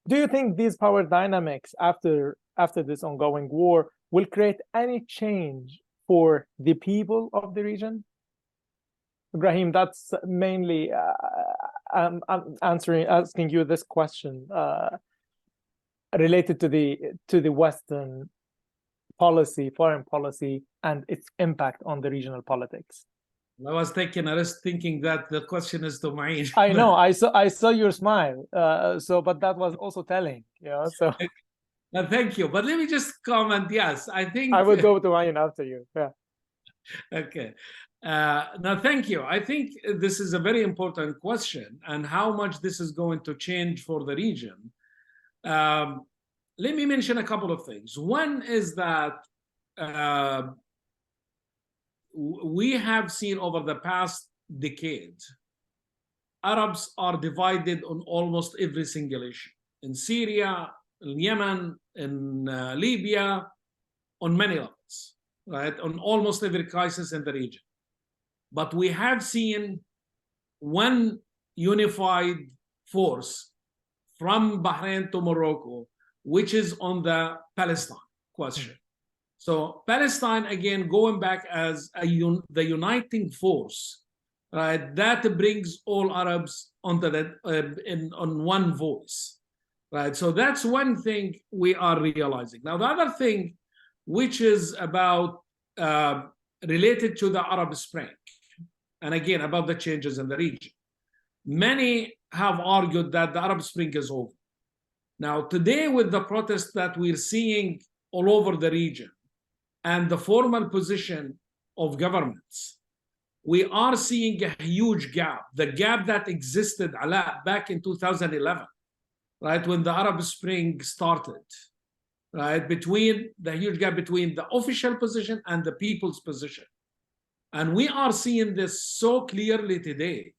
do you think these power dynamics after this ongoing war will create any change for the people of the region? Ibrahim, that's mainly I'm asking you this question related to the Western policy, foreign policy, and its impact on the regional politics. I was taking a risk thinking that the question is to Ma'in. I know, I saw your smile. But that was also telling, so. Thank you. But let me just comment. Yes, I think I will go to Ma'in after you. Yeah. Okay. No, thank you. I think this is a very important question, and how much this is going to change for the region. Let me mention a couple of things. One is that we have seen over the past decade, Arabs are divided on almost every single issue. In Syria, in Yemen, in Libya, on many levels, right? On almost every crisis in the region. But we have seen one unified force from Bahrain to Morocco, which is on the Palestine question. So Palestine, again, going back as the uniting force, right? That brings all Arabs onto on one voice, right? So that's one thing we are realizing. Now, the other thing, which is about related to the Arab Spring, and again, about the changes in the region. Many have argued that the Arab Spring is over. Now, today, with the protests that we're seeing all over the region and the formal position of governments, we are seeing a huge gap, the gap that existed, Ala, back in 2011, right, when the Arab Spring started, right, between the huge gap between the official position and the people's position. And we are seeing this so clearly today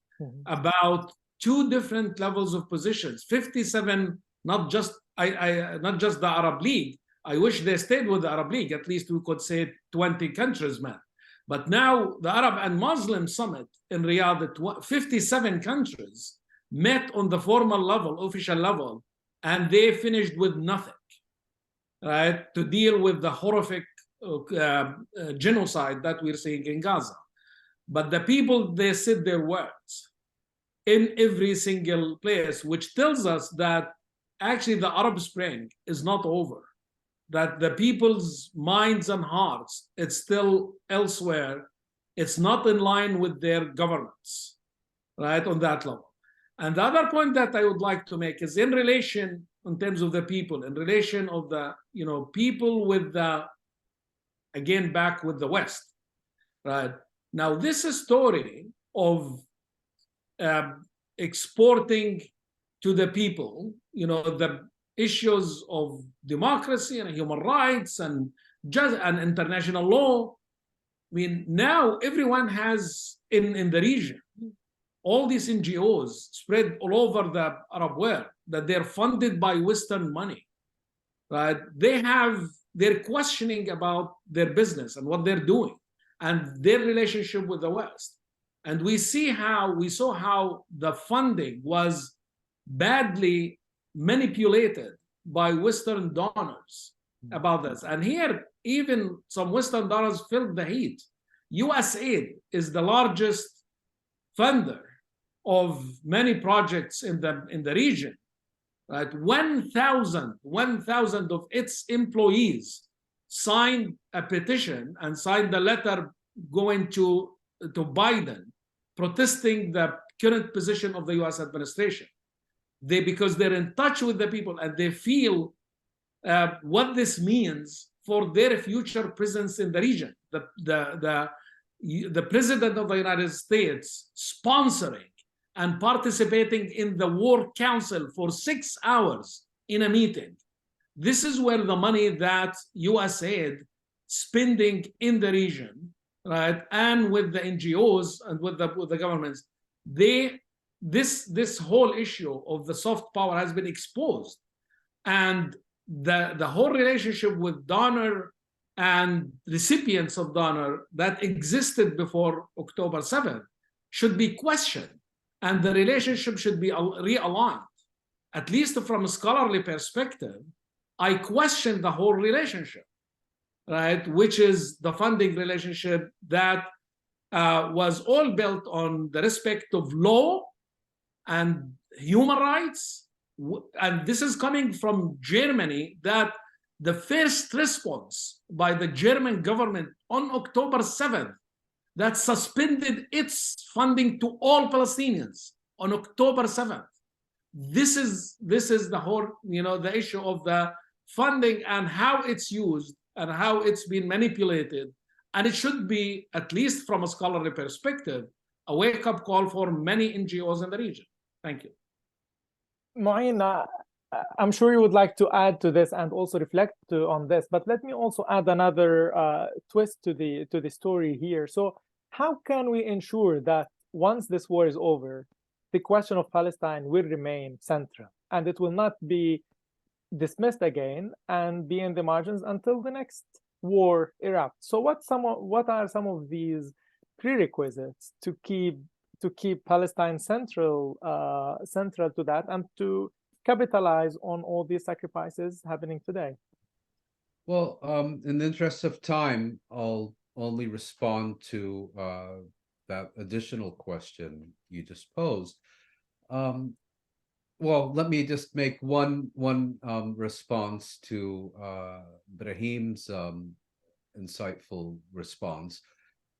about two different levels of positions. 57, not just the Arab League. I wish they stayed with the Arab League. At least we could say 20 countries, man. But now the Arab and Muslim Summit in Riyadh, 57 countries met on the formal level, official level, and they finished with nothing, right, to deal with the horrific genocide that we're seeing in Gaza. But the people, they said their words in every single place, which tells us that actually the Arab Spring is not over, that the people's minds and hearts, it's still elsewhere. It's not in line with their governments, right, on that level. And the other point that I would like to make is in relation, in terms of the people, in relation of the, people with the, again, back with the West, right? Now, this story of exporting to the people, the issues of democracy and human rights and international law. I mean, now everyone has in the region, all these NGOs spread all over the Arab world, that they're funded by Western money, right? They're questioning about their business and what they're doing and their relationship with the West. And we saw how the funding was badly manipulated by Western donors about this. And here, even some Western donors felt the heat. USAID is the largest funder of many projects in the region, right? 1,000 of its employees signed a petition and signed a letter going to Biden, protesting the current position of the US administration. Because they're in touch with the people and they feel what this means for their future presence in the region. The president of the United States sponsoring and participating in the War Council for 6 hours in a meeting. This is where the money that USAID spending in the region, right, and with the NGOs and with the governments, this whole issue of the soft power has been exposed. And the whole relationship with donor and recipients of donor that existed before October 7th should be questioned, and the relationship should be realigned. At least from a scholarly perspective, I question the whole relationship, right? Which is the funding relationship that was all built on the respect of law and human rights. And this is coming from Germany, that the first response by the German government on October 7th that suspended its funding to all Palestinians on October 7th. This is the whole, the issue of the funding and how it's used and how it's been manipulated. And it should be, at least from a scholarly perspective, a wake-up call for many NGOs in the region. Thank you. Mu'in, I'm sure you would like to add to this and also reflect on this, but let me also add another twist to the story here. So how can we ensure that once this war is over, the question of Palestine will remain central and it will not be dismissed again and be in the margins until the next war erupts? So what are some of these prerequisites to keep Palestine central to that and to capitalize on all these sacrifices happening today? Well, in the interest of time, I'll only respond to that additional question you just posed. Well, let me just make one response to Brahim's insightful response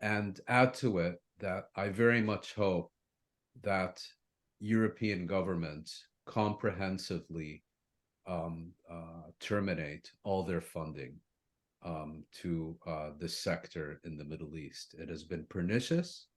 and add to it that I very much hope that European governments comprehensively terminate all their funding to this sector in the Middle East. It has been pernicious.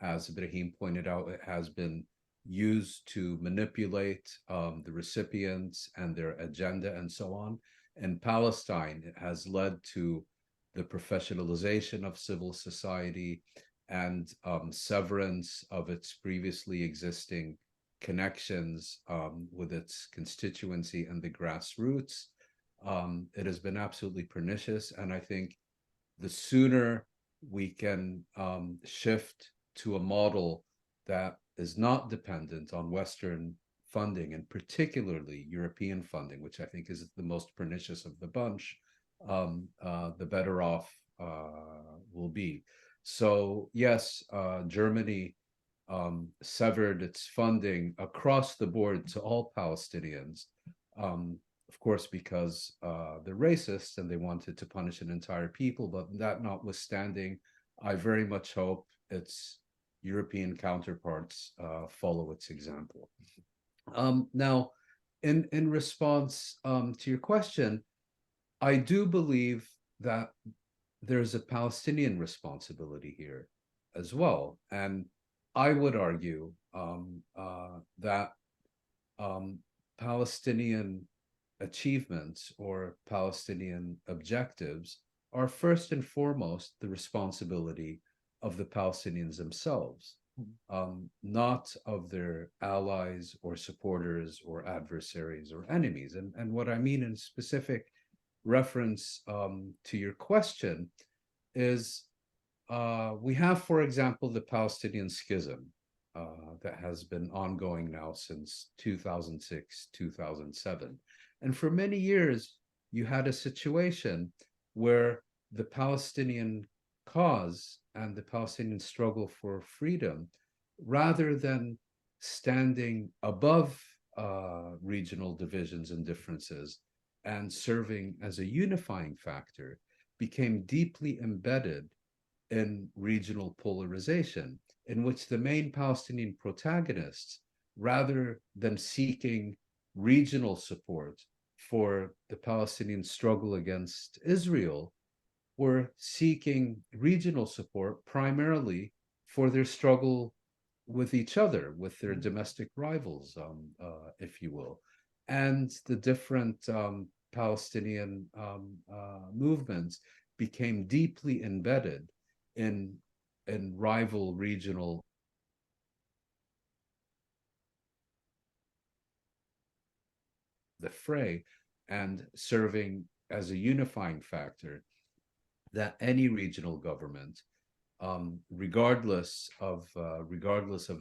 As Brahim pointed out, it has been used to manipulate the recipients and their agenda and so on. In Palestine, it has led to the professionalization of civil society and severance of its previously existing connections with its constituency and the grassroots. It has been absolutely pernicious, and I think the sooner we can shift to a model that is not dependent on Western funding, and particularly European funding, which I think is the most pernicious of the bunch, the better off will be. So yes, Germany severed its funding across the board to all Palestinians, of course, because they're racist and they wanted to punish an entire people. But that notwithstanding, I very much hope its European counterparts follow its example. Now, in response to your question, I do believe that there's a Palestinian responsibility here as well. And I would argue that Palestinian achievements or Palestinian objectives are first and foremost the responsibility of the Palestinians themselves, not of their allies or supporters or adversaries or enemies. And what I mean in specific reference to your question is we have, for example, the Palestinian schism that has been ongoing now since 2006, 2007. And for many years, you had a situation where the Palestinian cause and the Palestinian struggle for freedom, rather than standing above regional divisions and differences and serving as a unifying factor, became deeply embedded in regional polarization, in which the main Palestinian protagonists, rather than seeking regional support for the Palestinian struggle against Israel, were seeking regional support primarily for their struggle with each other, with their domestic rivals, if you will. And the different Palestinian movements became deeply embedded in rival regional the fray, and serving as a unifying factor that any regional government, regardless of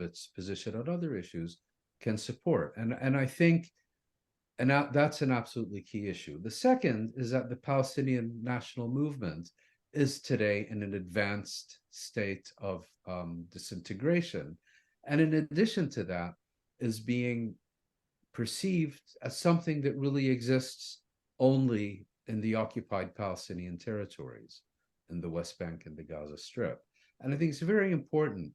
its position on other issues, can support. And I think, and that's an absolutely key issue. The second is that the Palestinian national movement is today in an advanced state of disintegration, and in addition to that, is being perceived as something that really exists only in the occupied Palestinian territories, in the West Bank and the Gaza Strip. And I think it's very important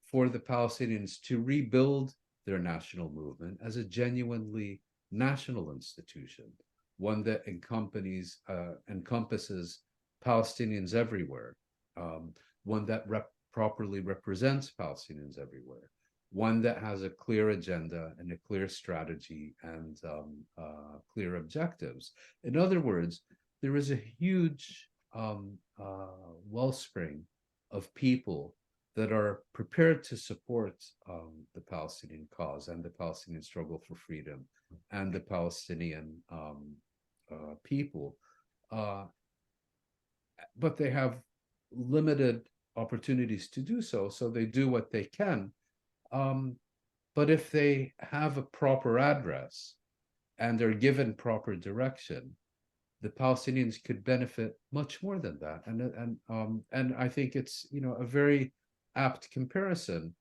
for the Palestinians to rebuild their national movement as a genuinely national institution, one that encompasses Palestinians everywhere, one that properly represents Palestinians everywhere, one that has a clear agenda and a clear strategy and clear objectives. In other words, there is a huge wellspring of people that are prepared to support the Palestinian cause and the Palestinian struggle for freedom and the Palestinian people. But they have limited opportunities to do so, so they do what they can. But if they have a proper address and they're given proper direction, the Palestinians could benefit much more than that. And I think it's, you know, a very apt comparison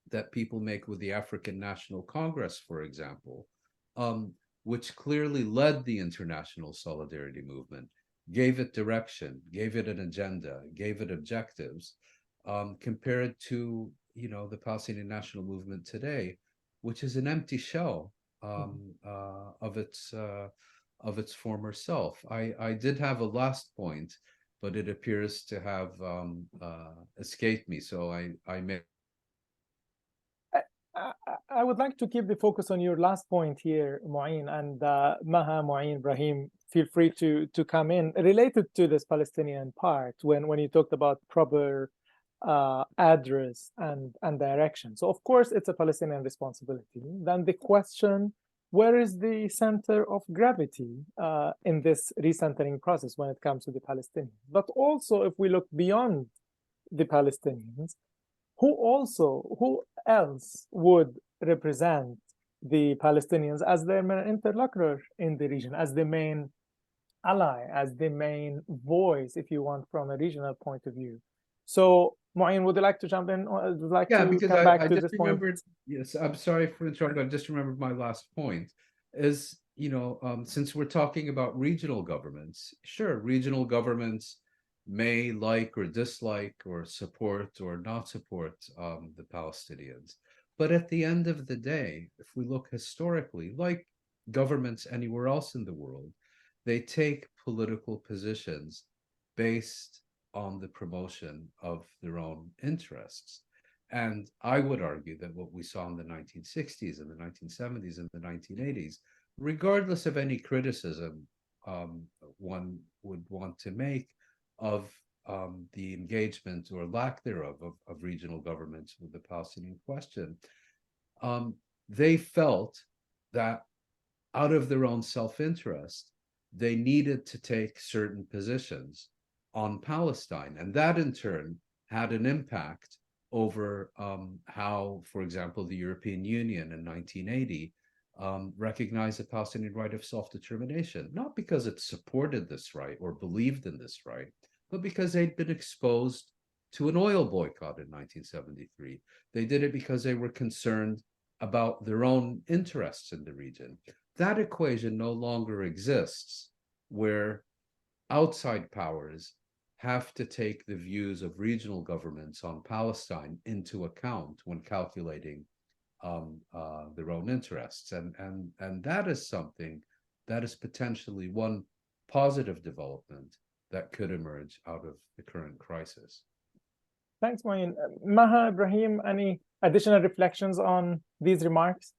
that people make with the African National Congress, for example, which clearly led the international solidarity movement, gave it direction, gave it an agenda, gave it objectives, compared to, you know, the Palestinian national movement today, which is an empty shell of its former self. I did have a last point, but it appears to have escaped me, so I may. I would like to keep the focus on your last point here, Mu'in, and Maha, Mu'in, Brahim, feel free to come in. Related to this Palestinian part, when you talked about proper address and direction. So of course it's a Palestinian responsibility. Then the question, where is the center of gravity in this recentering process when it comes to the Palestinians? But also if we look beyond the Palestinians, who else would represent the Palestinians as their main interlocutor in the region, as the main ally, as the main voice, if you want, from a regional point of view? So, Mu'in, would you like to jump in? Or would you like to come back to this point? Yes, I'm sorry for interrupting. I just remembered my last point is, you know, since we're talking about regional governments, sure, regional governments may like or dislike or support or not support the Palestinians. But at the end of the day, if we look historically, like governments anywhere else in the world, they take political positions based on the promotion of their own interests. And I would argue that what we saw in the 1960s and the 1970s and the 1980s, regardless of any criticism one would want to make of the engagement or lack thereof of regional governments with the Palestinian question, they felt that out of their own self-interest, they needed to take certain positions on Palestine. And that in turn had an impact over how, for example, the European Union in 1980 recognized the Palestinian right of self-determination, not because it supported this right or believed in this right, but because they'd been exposed to an oil boycott in 1973. They did it because they were concerned about their own interests in the region. That equation no longer exists, where outside powers have to take the views of regional governments on Palestine into account when calculating their own interests. And that is something that is potentially one positive development that could emerge out of the current crisis. Thanks, Mu'in. Maha, Ibrahim, any additional reflections on these remarks?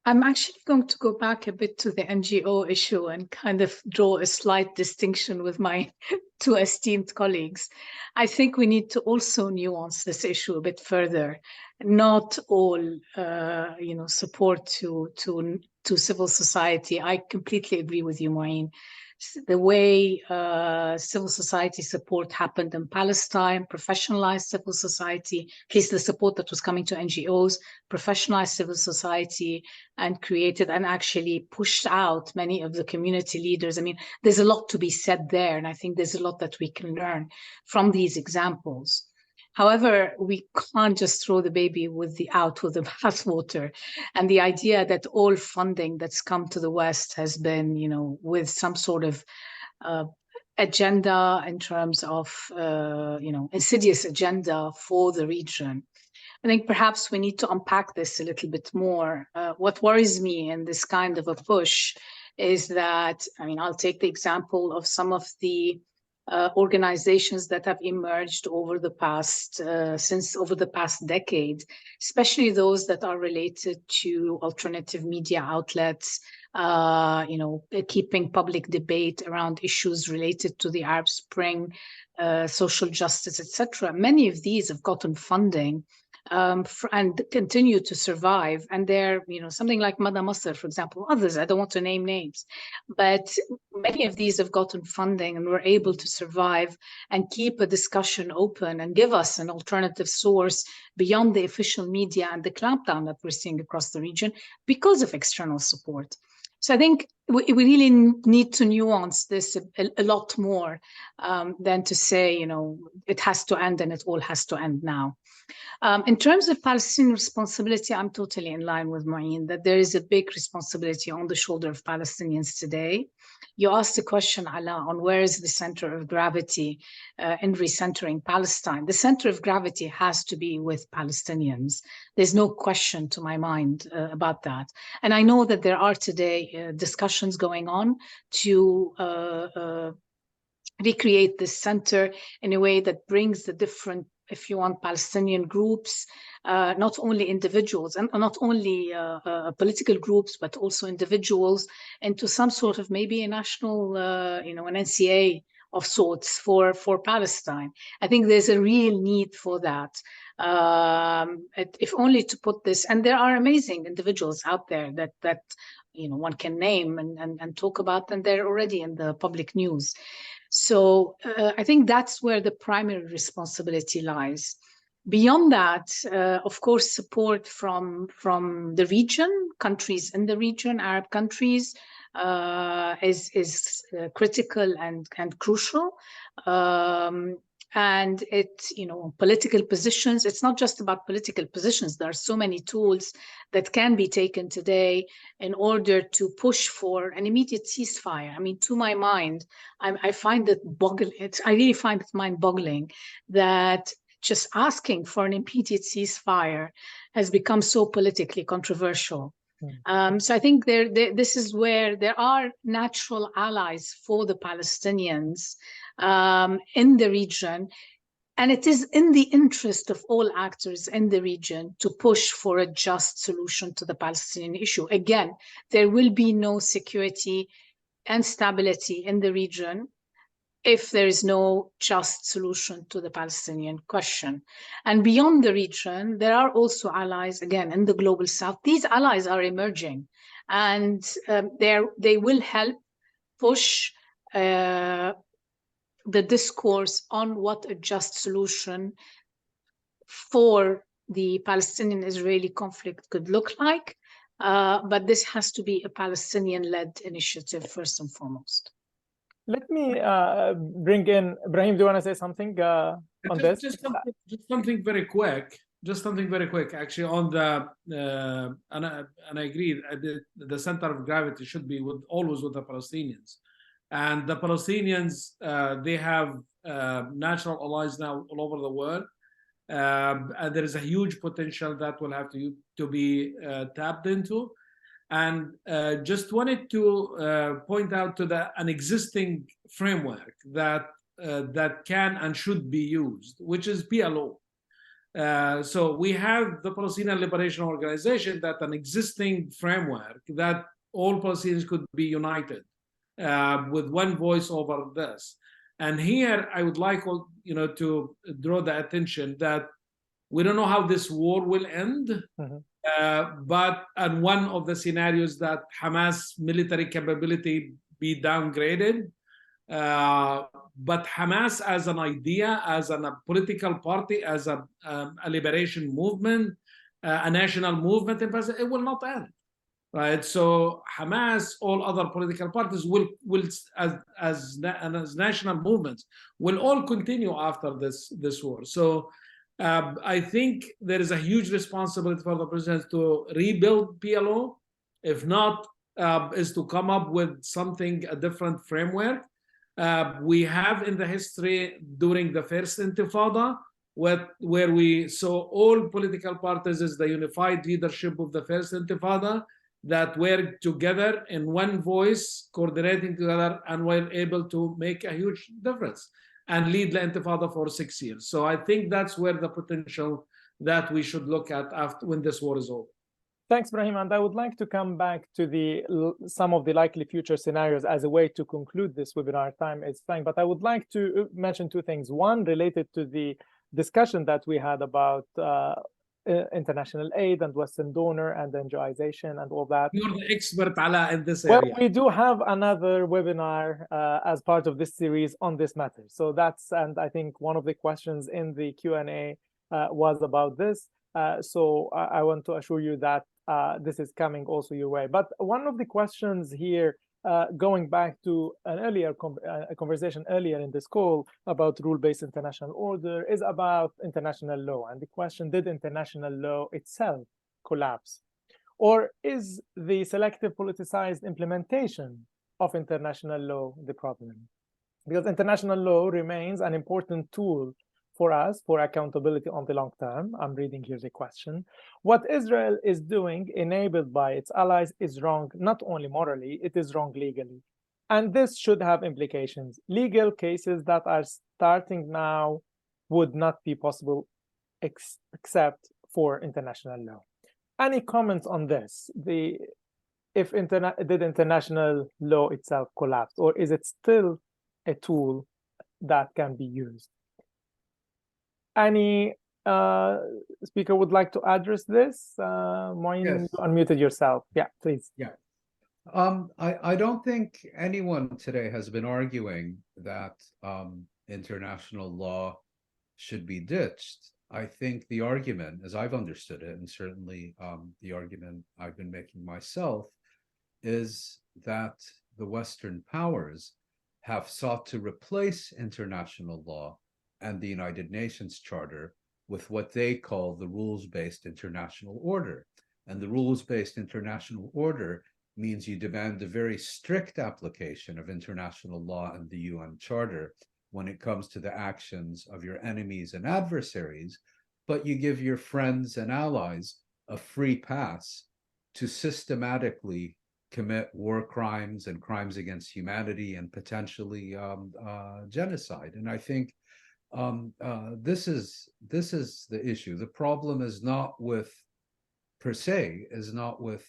I'm actually going to go back a bit to the NGO issue and kind of draw a slight distinction with my two esteemed colleagues. I think we need to also nuance this issue a bit further. Not all, support to civil society. I completely agree with you, Maureen. The way civil society support happened in Palestine, professionalized civil society, at least the support that was coming to NGOs, professionalized civil society, and created and actually pushed out many of the community leaders. I mean, there's a lot to be said there, and I think there's a lot that we can learn from these examples. However, we can't just throw the baby out with the bathwater. And the idea that all funding that's come to the West has been, with some sort of agenda in terms of, insidious agenda for the region. I think perhaps we need to unpack this a little bit more. What worries me in this kind of a push is that, I'll take the example of some of the organizations that have emerged over the past decade, especially those that are related to alternative media outlets, keeping public debate around issues related to the Arab Spring, social justice, etc. Many of these have gotten funding and continue to survive. And they're, something like Mada Masr, for example, others, I don't want to name names, but many of these have gotten funding and were able to survive and keep a discussion open and give us an alternative source beyond the official media and the clampdown that we're seeing across the region because of external support. So I think we really need to nuance this a lot more than to say, it has to end and it all has to end now. In terms of Palestinian responsibility, I'm totally in line with Maureen that there is a big responsibility on the shoulder of Palestinians today. You asked the question, Ala, on where is the center of gravity in recentering Palestine. The center of gravity has to be with Palestinians. There's no question to my mind about that. And I know that there are today discussions going on to recreate this center in a way that brings the different, if you want, Palestinian groups, not only individuals and not only political groups, but also individuals into some sort of maybe a national, an NCA of sorts for Palestine. I think there's a real need for that. If only to put this, and there are amazing individuals out there that one can name and talk about, and they're already in the public news. So I think that's where the primary responsibility lies. Beyond that, of course, support from the region, countries in the region, Arab countries, is critical and crucial. And political positions, it's not just about political positions. There are so many tools that can be taken today in order to push for an immediate ceasefire. To my mind, I find it I really find it mind-boggling that just asking for an immediate ceasefire has become so politically controversial. So I think this is where there are natural allies for the Palestinians in the region. And it is in the interest of all actors in the region to push for a just solution to the Palestinian issue. Again, there will be no security and stability in the region if there is no just solution to the Palestinian question. And beyond the region, there are also allies, again, in the global south. These allies are emerging, and they will help push the discourse on what a just solution for the Palestinian-Israeli conflict could look like. But this has to be a Palestinian-led initiative first and foremost. Let me bring in Ibrahim. Do you want to say something on this? Just something very quick. Just something very quick, actually, on the and I agree. The center of gravity should be always with the Palestinians, and the Palestinians they have natural allies now all over the world. And there is a huge potential that will have to be tapped into. And just wanted to point out to an existing framework that can and should be used, which is PLO. So we have the Palestinian Liberation Organization, that an existing framework that all Palestinians could be united with one voice over this. And here I would like to draw the attention that we don't know how this war will end, but and one of the scenarios that Hamas military capability be downgraded. But Hamas as an idea, as a political party, as a liberation movement, a national movement in Palestine, it will not end, right? So Hamas, all other political parties will as national movements will all continue after this war. So I think there is a huge responsibility for the president to rebuild PLO. If not, is to come up with something, a different framework. We have in the history during the first Intifada, where we saw all political parties as the unified leadership of the first Intifada that were together in one voice, coordinating together, and were able to make a huge difference and lead the Intifada for 6 years. So I think that's where the potential that we should look at after when this war is over. Thanks, Brahim. And I would like to come back to some of the likely future scenarios as a way to conclude this webinar. Time is flying, but I would like to mention two things. One, related to the discussion that we had about international aid and Western donor and NGOization and all that. You're the expert, Ala, in this area. Well, we do have another webinar as part of this series on this matter. So and I think one of the questions in the Q&A was about this. So I want to assure you that this is coming also your way. But one of the questions here, going back to an earlier conversation earlier in this call about rule-based international order, is about international law. And the question, did international law itself collapse? Or is the selective politicized implementation of international law the problem? Because international law remains an important tool for us for accountability on the long term. I'm reading here the question. What Israel is doing, enabled by its allies, is wrong, not only morally, it is wrong legally. And this should have implications. Legal cases that are starting now would not be possible except for international law. Any comments on this? Did international law itself collapse, or is it still a tool that can be used? Any speaker would like to address this? Moin, Yes. You unmuted yourself. Yeah, please. Yeah. I don't think anyone today has been arguing that international law should be ditched. I think the argument, as I've understood it, and certainly the argument I've been making myself, is that the Western powers have sought to replace international law and the United Nations Charter with what they call the rules-based international order. And the rules-based international order means you demand a very strict application of international law and the UN Charter when it comes to the actions of your enemies and adversaries, but you give your friends and allies a free pass to systematically commit war crimes and crimes against humanity and potentially genocide. And I think this is the issue. The problem is not with, per se, is not with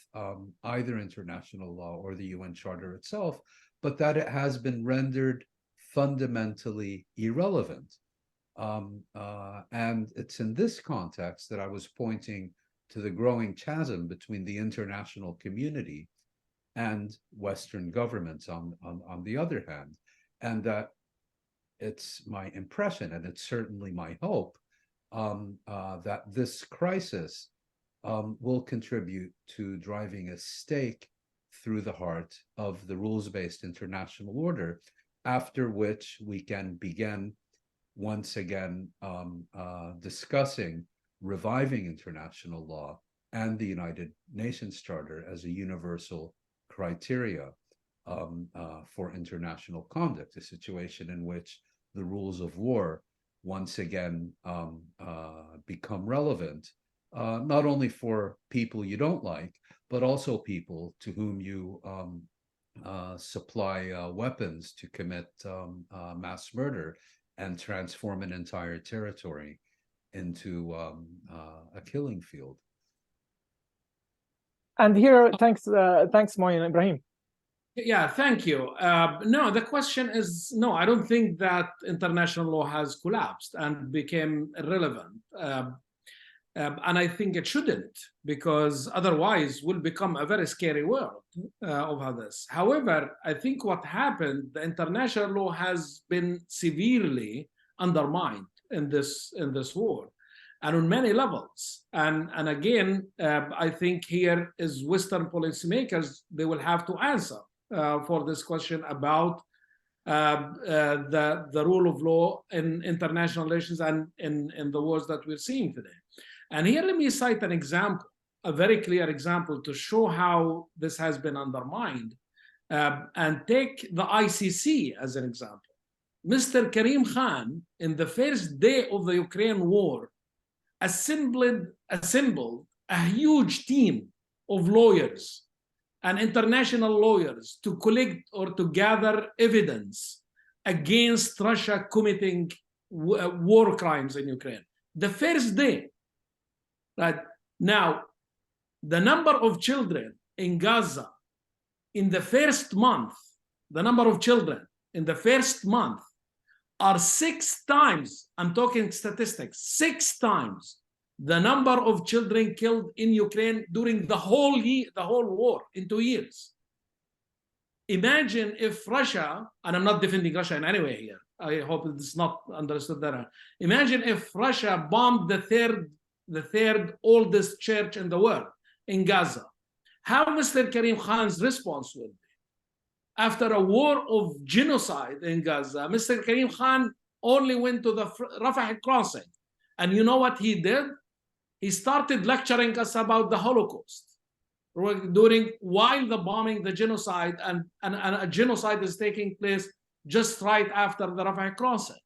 either international law or the UN Charter itself, but that it has been rendered fundamentally irrelevant. And it's in this context that I was pointing to the growing chasm between the international community and Western governments on the other hand, and that it's my impression, and it's certainly my hope, that this crisis will contribute to driving a stake through the heart of the rules-based international order, after which we can begin once again discussing reviving international law and the United Nations Charter as a universal criteria for international conduct, a situation in which the rules of war once again become relevant, not only for people you don't like, but also people to whom you supply weapons to commit mass murder and transform an entire territory into a killing field. And here, thanks, Moin Ibrahim. Yeah, thank you. No, the question is, no, I don't think that international law has collapsed and became irrelevant. And I think it shouldn't, because otherwise we'll become a very scary world of this. However, I think what happened, the international law has been severely undermined in this war, and on many levels. And again, I think here is Western policymakers, they will have to answer for this question about the rule of law in international relations and in the wars that we're seeing today. And here, let me cite an example, a very clear example to show how this has been undermined, and take the ICC as an example. Mr. Karim Khan, in the first day of the Ukraine war, assembled a huge team of lawyers and international lawyers to collect or to gather evidence against Russia committing war crimes in Ukraine. The first day. Right now, the number of children in Gaza in the first month, the number of children in the first month are 6 times, I'm talking statistics, 6 times the number of children killed in Ukraine during the whole year, the whole war in 2 years. Imagine if Russia, and I'm not defending Russia in any way here, I hope it's not understood that. Imagine if Russia bombed the third oldest church in the world, in Gaza. How Mr. Karim Khan's response will be? After a war of genocide in Gaza, Mr. Karim Khan only went to the Rafah crossing. And you know what he did? He started lecturing us about the Holocaust while the bombing, the genocide, and a genocide is taking place just right after the Rafah crossing.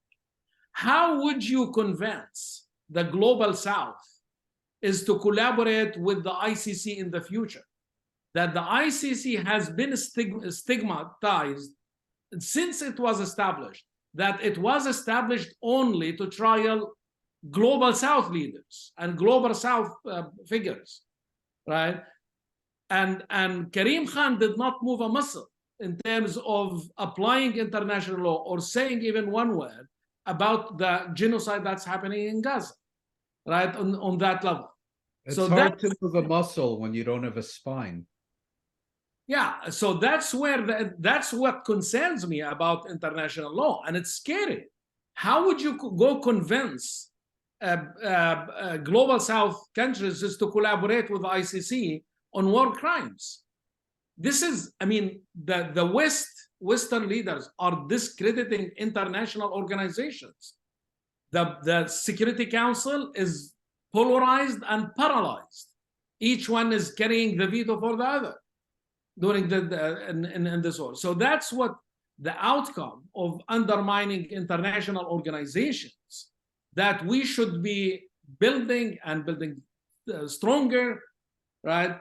How would you convince the global South is to collaborate with the ICC in the future? That the ICC has been stigmatized since it was established, that it was established only to trial global South leaders and global South figures, right? And Karim Khan did not move a muscle in terms of applying international law or saying even one word about the genocide that's happening in Gaza, right, on that level. It's so hard to move a muscle when you don't have a spine. Yeah, so that's what concerns me about international law, and it's scary. How would you go convince global South countries just to collaborate with the ICC on war crimes? This is, I mean, the Western leaders are discrediting international organizations. The Security Council is polarized and paralyzed. Each one is carrying the veto for the other during in this war. So that's what the outcome of undermining international organizations, that we should be building stronger, right?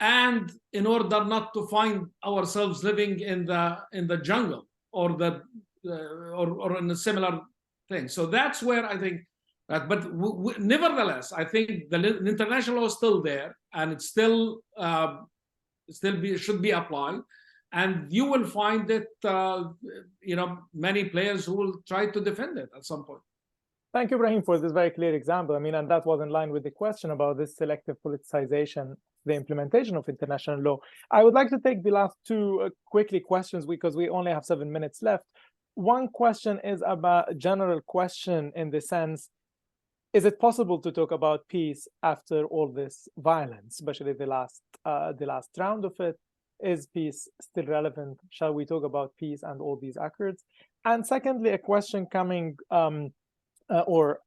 And in order not to find ourselves living in the jungle or in a similar thing. So that's where I think that, but nevertheless, I think the international law is still there, and it's still should be applied, and you will find that many players who will try to defend it at some point. Thank you, Ibrahim, for this very clear example. I mean, and that was in line with the question about this selective politicization, the implementation of international law. I would like to take the last two quickly questions because we only have 7 minutes left. One question is about a general question in the sense, is it possible to talk about peace after all this violence, especially the last round of it? Is peace still relevant? Shall we talk about peace and all these accords? And secondly, a question coming or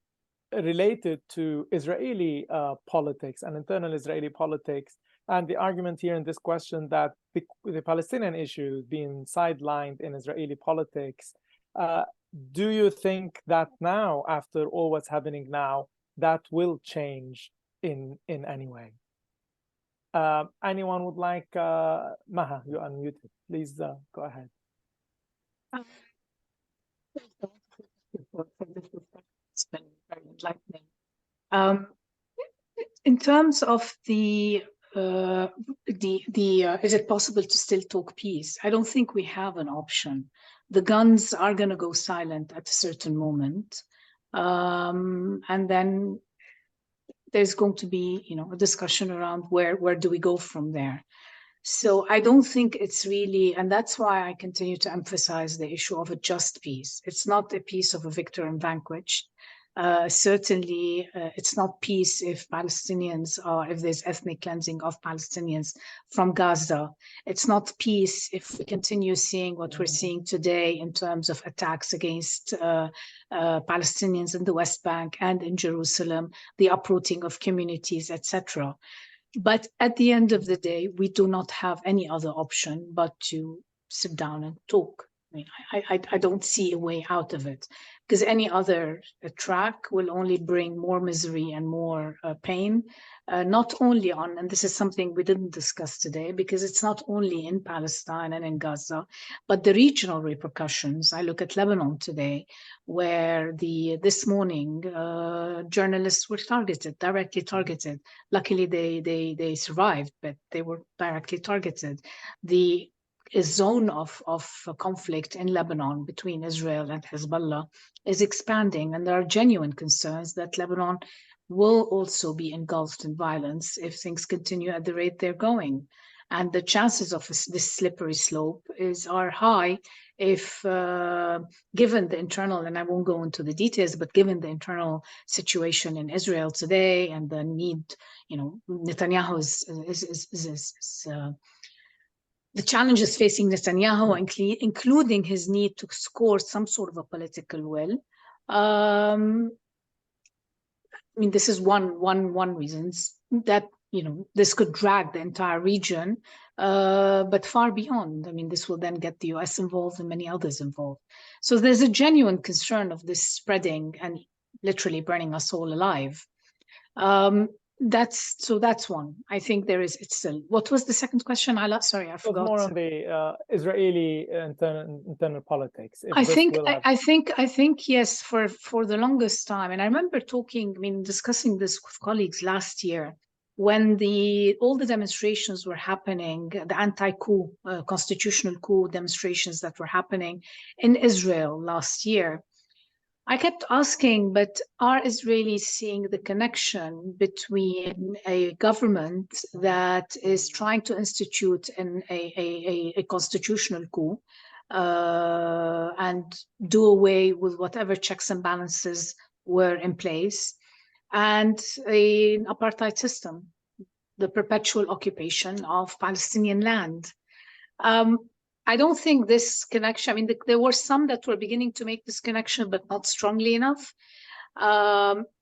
related to Israeli politics and internal Israeli politics, and the argument here in this question that the Palestinian issue being sidelined in Israeli politics. Do you think that now, after all what's happening now, that will change in any way? Anyone would like, Maha, you're unmuted. Please go ahead. It's been very enlightening. In terms of is it possible to still talk peace? I don't think we have an option. The guns are going to go silent at a certain moment, and then there's going to be, a discussion around where do we go from there. So I don't think it's really, and that's why I continue to emphasize the issue of a just peace. It's not a peace of a victor and vanquished. Certainly, it's not peace if if there's ethnic cleansing of Palestinians from Gaza. It's not peace if we continue seeing what we're seeing today in terms of attacks against Palestinians in the West Bank and in Jerusalem, the uprooting of communities, etc. But at the end of the day, we do not have any other option but to sit down and talk. I mean, I don't see a way out of it, because any other track will only bring more misery and more pain, not only on, and this is something we didn't discuss today, because it's not only in Palestine and in Gaza, but the regional repercussions. I look at Lebanon today, where this morning journalists were directly targeted. Luckily, they survived, but they were directly targeted. A zone of conflict in Lebanon between Israel and Hezbollah is expanding, and there are genuine concerns that Lebanon will also be engulfed in violence if things continue at the rate they're going. And the chances of this slippery slope are high if, given the internal, and I won't go into the details, but given the internal situation in Israel today and the need, Netanyahu is the challenges facing Netanyahu, including his need to score some sort of a political will. I mean, this is one reason that, this could drag the entire region, but far beyond. I mean, this will then get the US involved and many others involved. So there's a genuine concern of this spreading and literally burning us all alive. That's one. I think it's still. What was the second question? Sorry, I forgot. More on the Israeli internal politics. I think yes. For the longest time, and I remember discussing this with colleagues last year when all the demonstrations were happening, the anti-coup, constitutional coup demonstrations that were happening in Israel last year. I kept asking, but are Israelis seeing the connection between a government that is trying to institute a constitutional coup and do away with whatever checks and balances were in place, and an apartheid system, the perpetual occupation of Palestinian land? I don't think this connection, there were some that were beginning to make this connection, but not strongly enough.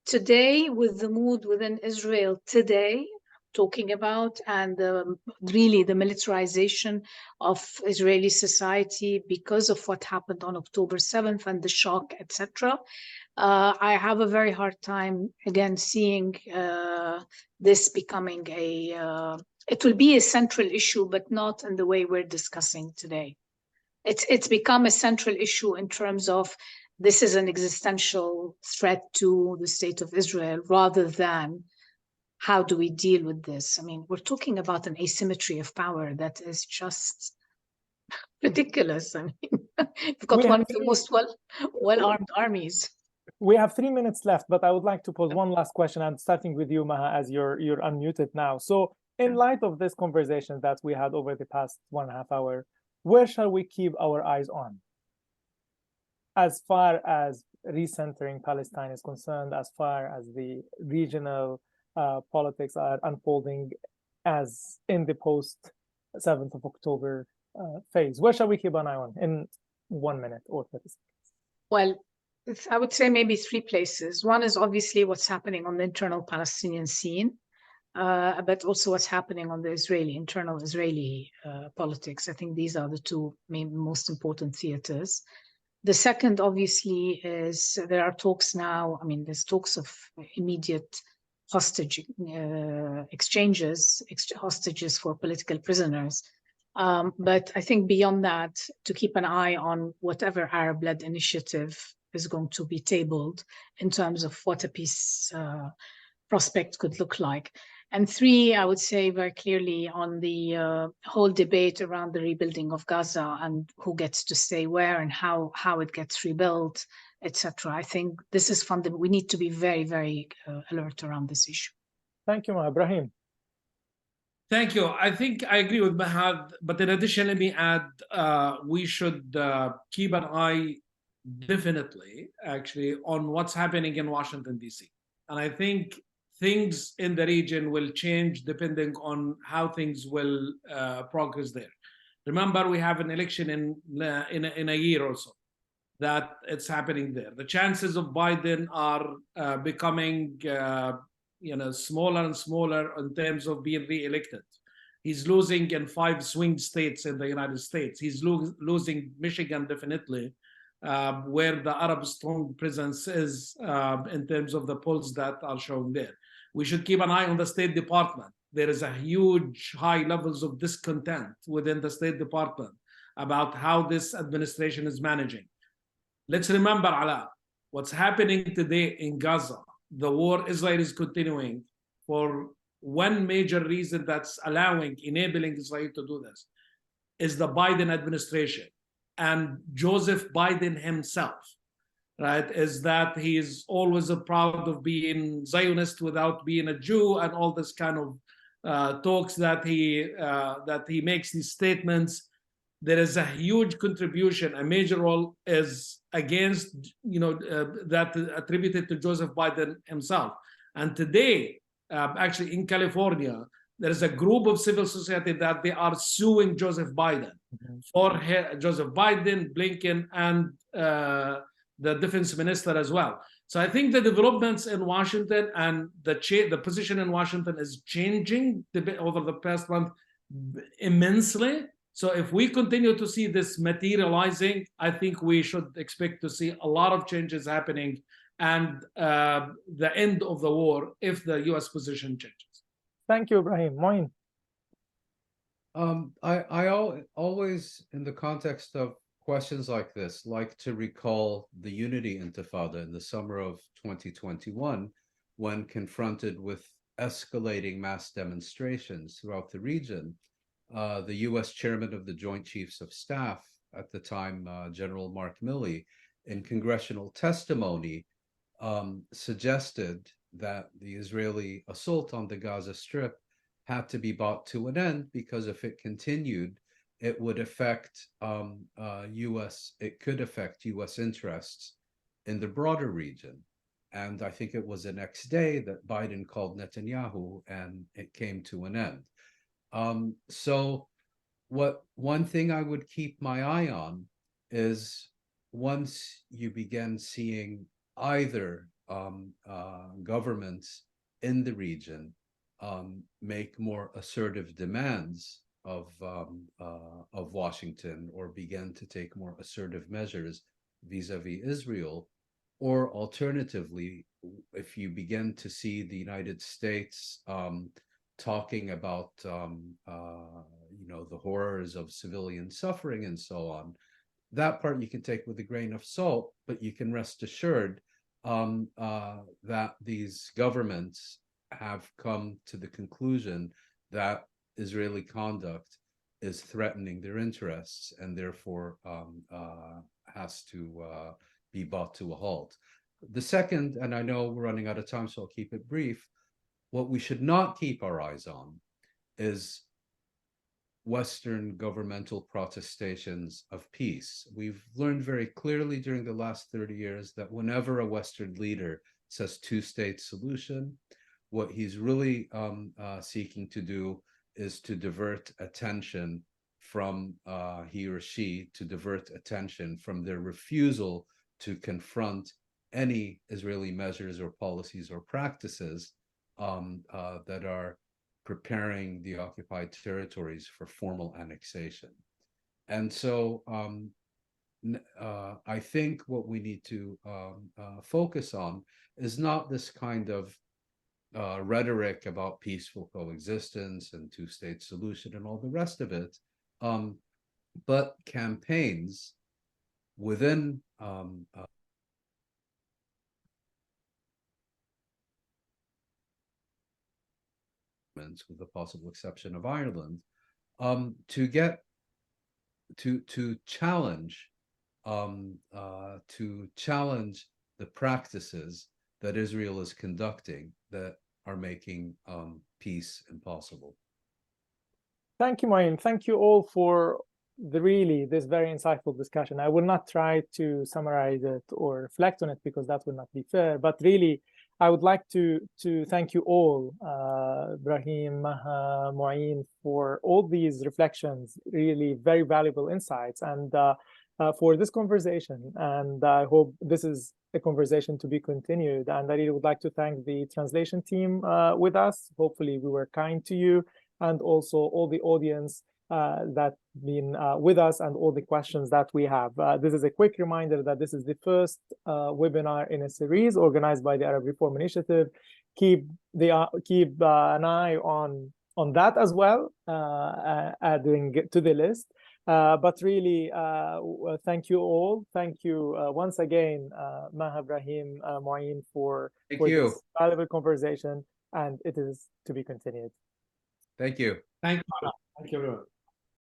Today, with the mood within Israel today, talking about, and really the militarization of Israeli society because of what happened on October 7th and the shock, etc., I have a very hard time, again, seeing this becoming it will be a central issue, but not in the way we're discussing today. It's become a central issue in terms of this is an existential threat to the state of Israel, rather than how do we deal with this? We're talking about an asymmetry of power that is just ridiculous. You've got one of the most well-armed armies. We have 3 minutes left, but I would like to pose one last question. I'm starting with you, Maha, as you're unmuted now. So in light of this conversation that we had over the past 1.5 hours, where shall we keep our eyes on? As far as recentering Palestine is concerned, as far as the regional politics are unfolding as in the post-7th of October phase, where shall we keep an eye on in 1 minute or 30 seconds? Well, I would say maybe 3 places. One is obviously what's happening on the internal Palestinian scene, but also what's happening on the internal Israeli politics. I think these are the 2 most important theaters. The second, obviously, is there are talks now. There's talks of immediate hostage exchanges, hostages for political prisoners. But I think beyond that, to keep an eye on whatever Arab-led initiative is going to be tabled in terms of what a peace prospect could look like. And three, I would say very clearly on the whole debate around the rebuilding of Gaza and who gets to stay where and how it gets rebuilt, etc. I think this is fundamental. We need to be very, very alert around this issue. Thank you, Ibrahim. Thank you. I think I agree with Mahad, but in addition, let me add, we should keep an eye definitely, actually, on what's happening in Washington, D.C. And I think things in the region will change depending on how things will progress there. Remember, we have an election in a year or so that it's happening there. The chances of Biden are becoming smaller and smaller in terms of being re-elected. He's losing in 5 swing states in the United States. He's losing Michigan definitely, where the Arab strong presence is in terms of the polls that are shown there. We should keep an eye on the State Department. There is a huge high levels of discontent within the State Department about how this administration is managing. Let's remember, Ala, what's happening today in Gaza. The war Israel is continuing for one major reason that's enabling Israel to do this is the Biden administration and Joseph Biden himself, right? Is that he is always proud of being Zionist without being a Jew and all this kind of talks that he makes these statements. There is a huge contribution, a major role is against, that attributed to Joseph Biden himself. And today, actually in California, there is a group of civil society that they are suing Joseph Biden for Joseph Biden, Blinken, and the defense minister as well. So I think the developments in Washington and the position in Washington is changing over the past month immensely. So if we continue to see this materializing, I think we should expect to see a lot of changes happening and the end of the war if the U.S. position changes. Thank you, Ibrahim. Moin. I always, in the context of questions like this, like to recall the Unity Intifada in the summer of 2021, when confronted with escalating mass demonstrations throughout the region. The U.S. chairman of the Joint Chiefs of Staff at the time, General Mark Milley, in congressional testimony, suggested that the Israeli assault on the Gaza Strip had to be brought to an end because if it continued, it would affect it could affect U.S. interests in the broader region. And I think it was the next day that Biden called Netanyahu, and it came to an end. So one thing I would keep my eye on is once you begin seeing either governments in the region make more assertive demands of Washington or begin to take more assertive measures vis-a-vis Israel, or alternatively, if you begin to see the United States talking about the horrors of civilian suffering and so on, that part you can take with a grain of salt, but you can rest assured that these governments have come to the conclusion that Israeli conduct is threatening their interests and therefore has to be brought to a halt. The second, and I know we're running out of time, so I'll keep it brief, what we should not keep our eyes on is Western governmental protestations of peace. We've learned very clearly during the last 30 years that whenever a Western leader says two-state solution, what he's really seeking to do is to divert attention from he or she to divert attention from their refusal to confront any Israeli measures or policies or practices that are preparing the occupied territories for formal annexation. And so I think what we need to focus on is not this kind of rhetoric about peaceful coexistence and two-state solution and all the rest of it, but campaigns within with the possible exception of Ireland, to get to challenge the practices that Israel is conducting that are making peace impossible. Thank you, Moin. Thank you all for this very insightful discussion. I will not try to summarize it or reflect on it because that would not be fair, but really I would like to thank you all, Brahim, Maha, Moin, for all these reflections, really very valuable insights, and for this conversation. And I hope this is a conversation to be continued. And I really would like to thank the translation team with us. Hopefully we were kind to you, and also all the audience that been with us and all the questions that we have. This is a quick reminder that this is the first webinar in a series organized by the Arab Reform Initiative. Keep an eye on that as well, adding to the list. But really, thank you all. Thank you once again, Maha, Brahim, Moin, for this valuable conversation, and it is to be continued. Thank you. Thank you. Thank you, everyone.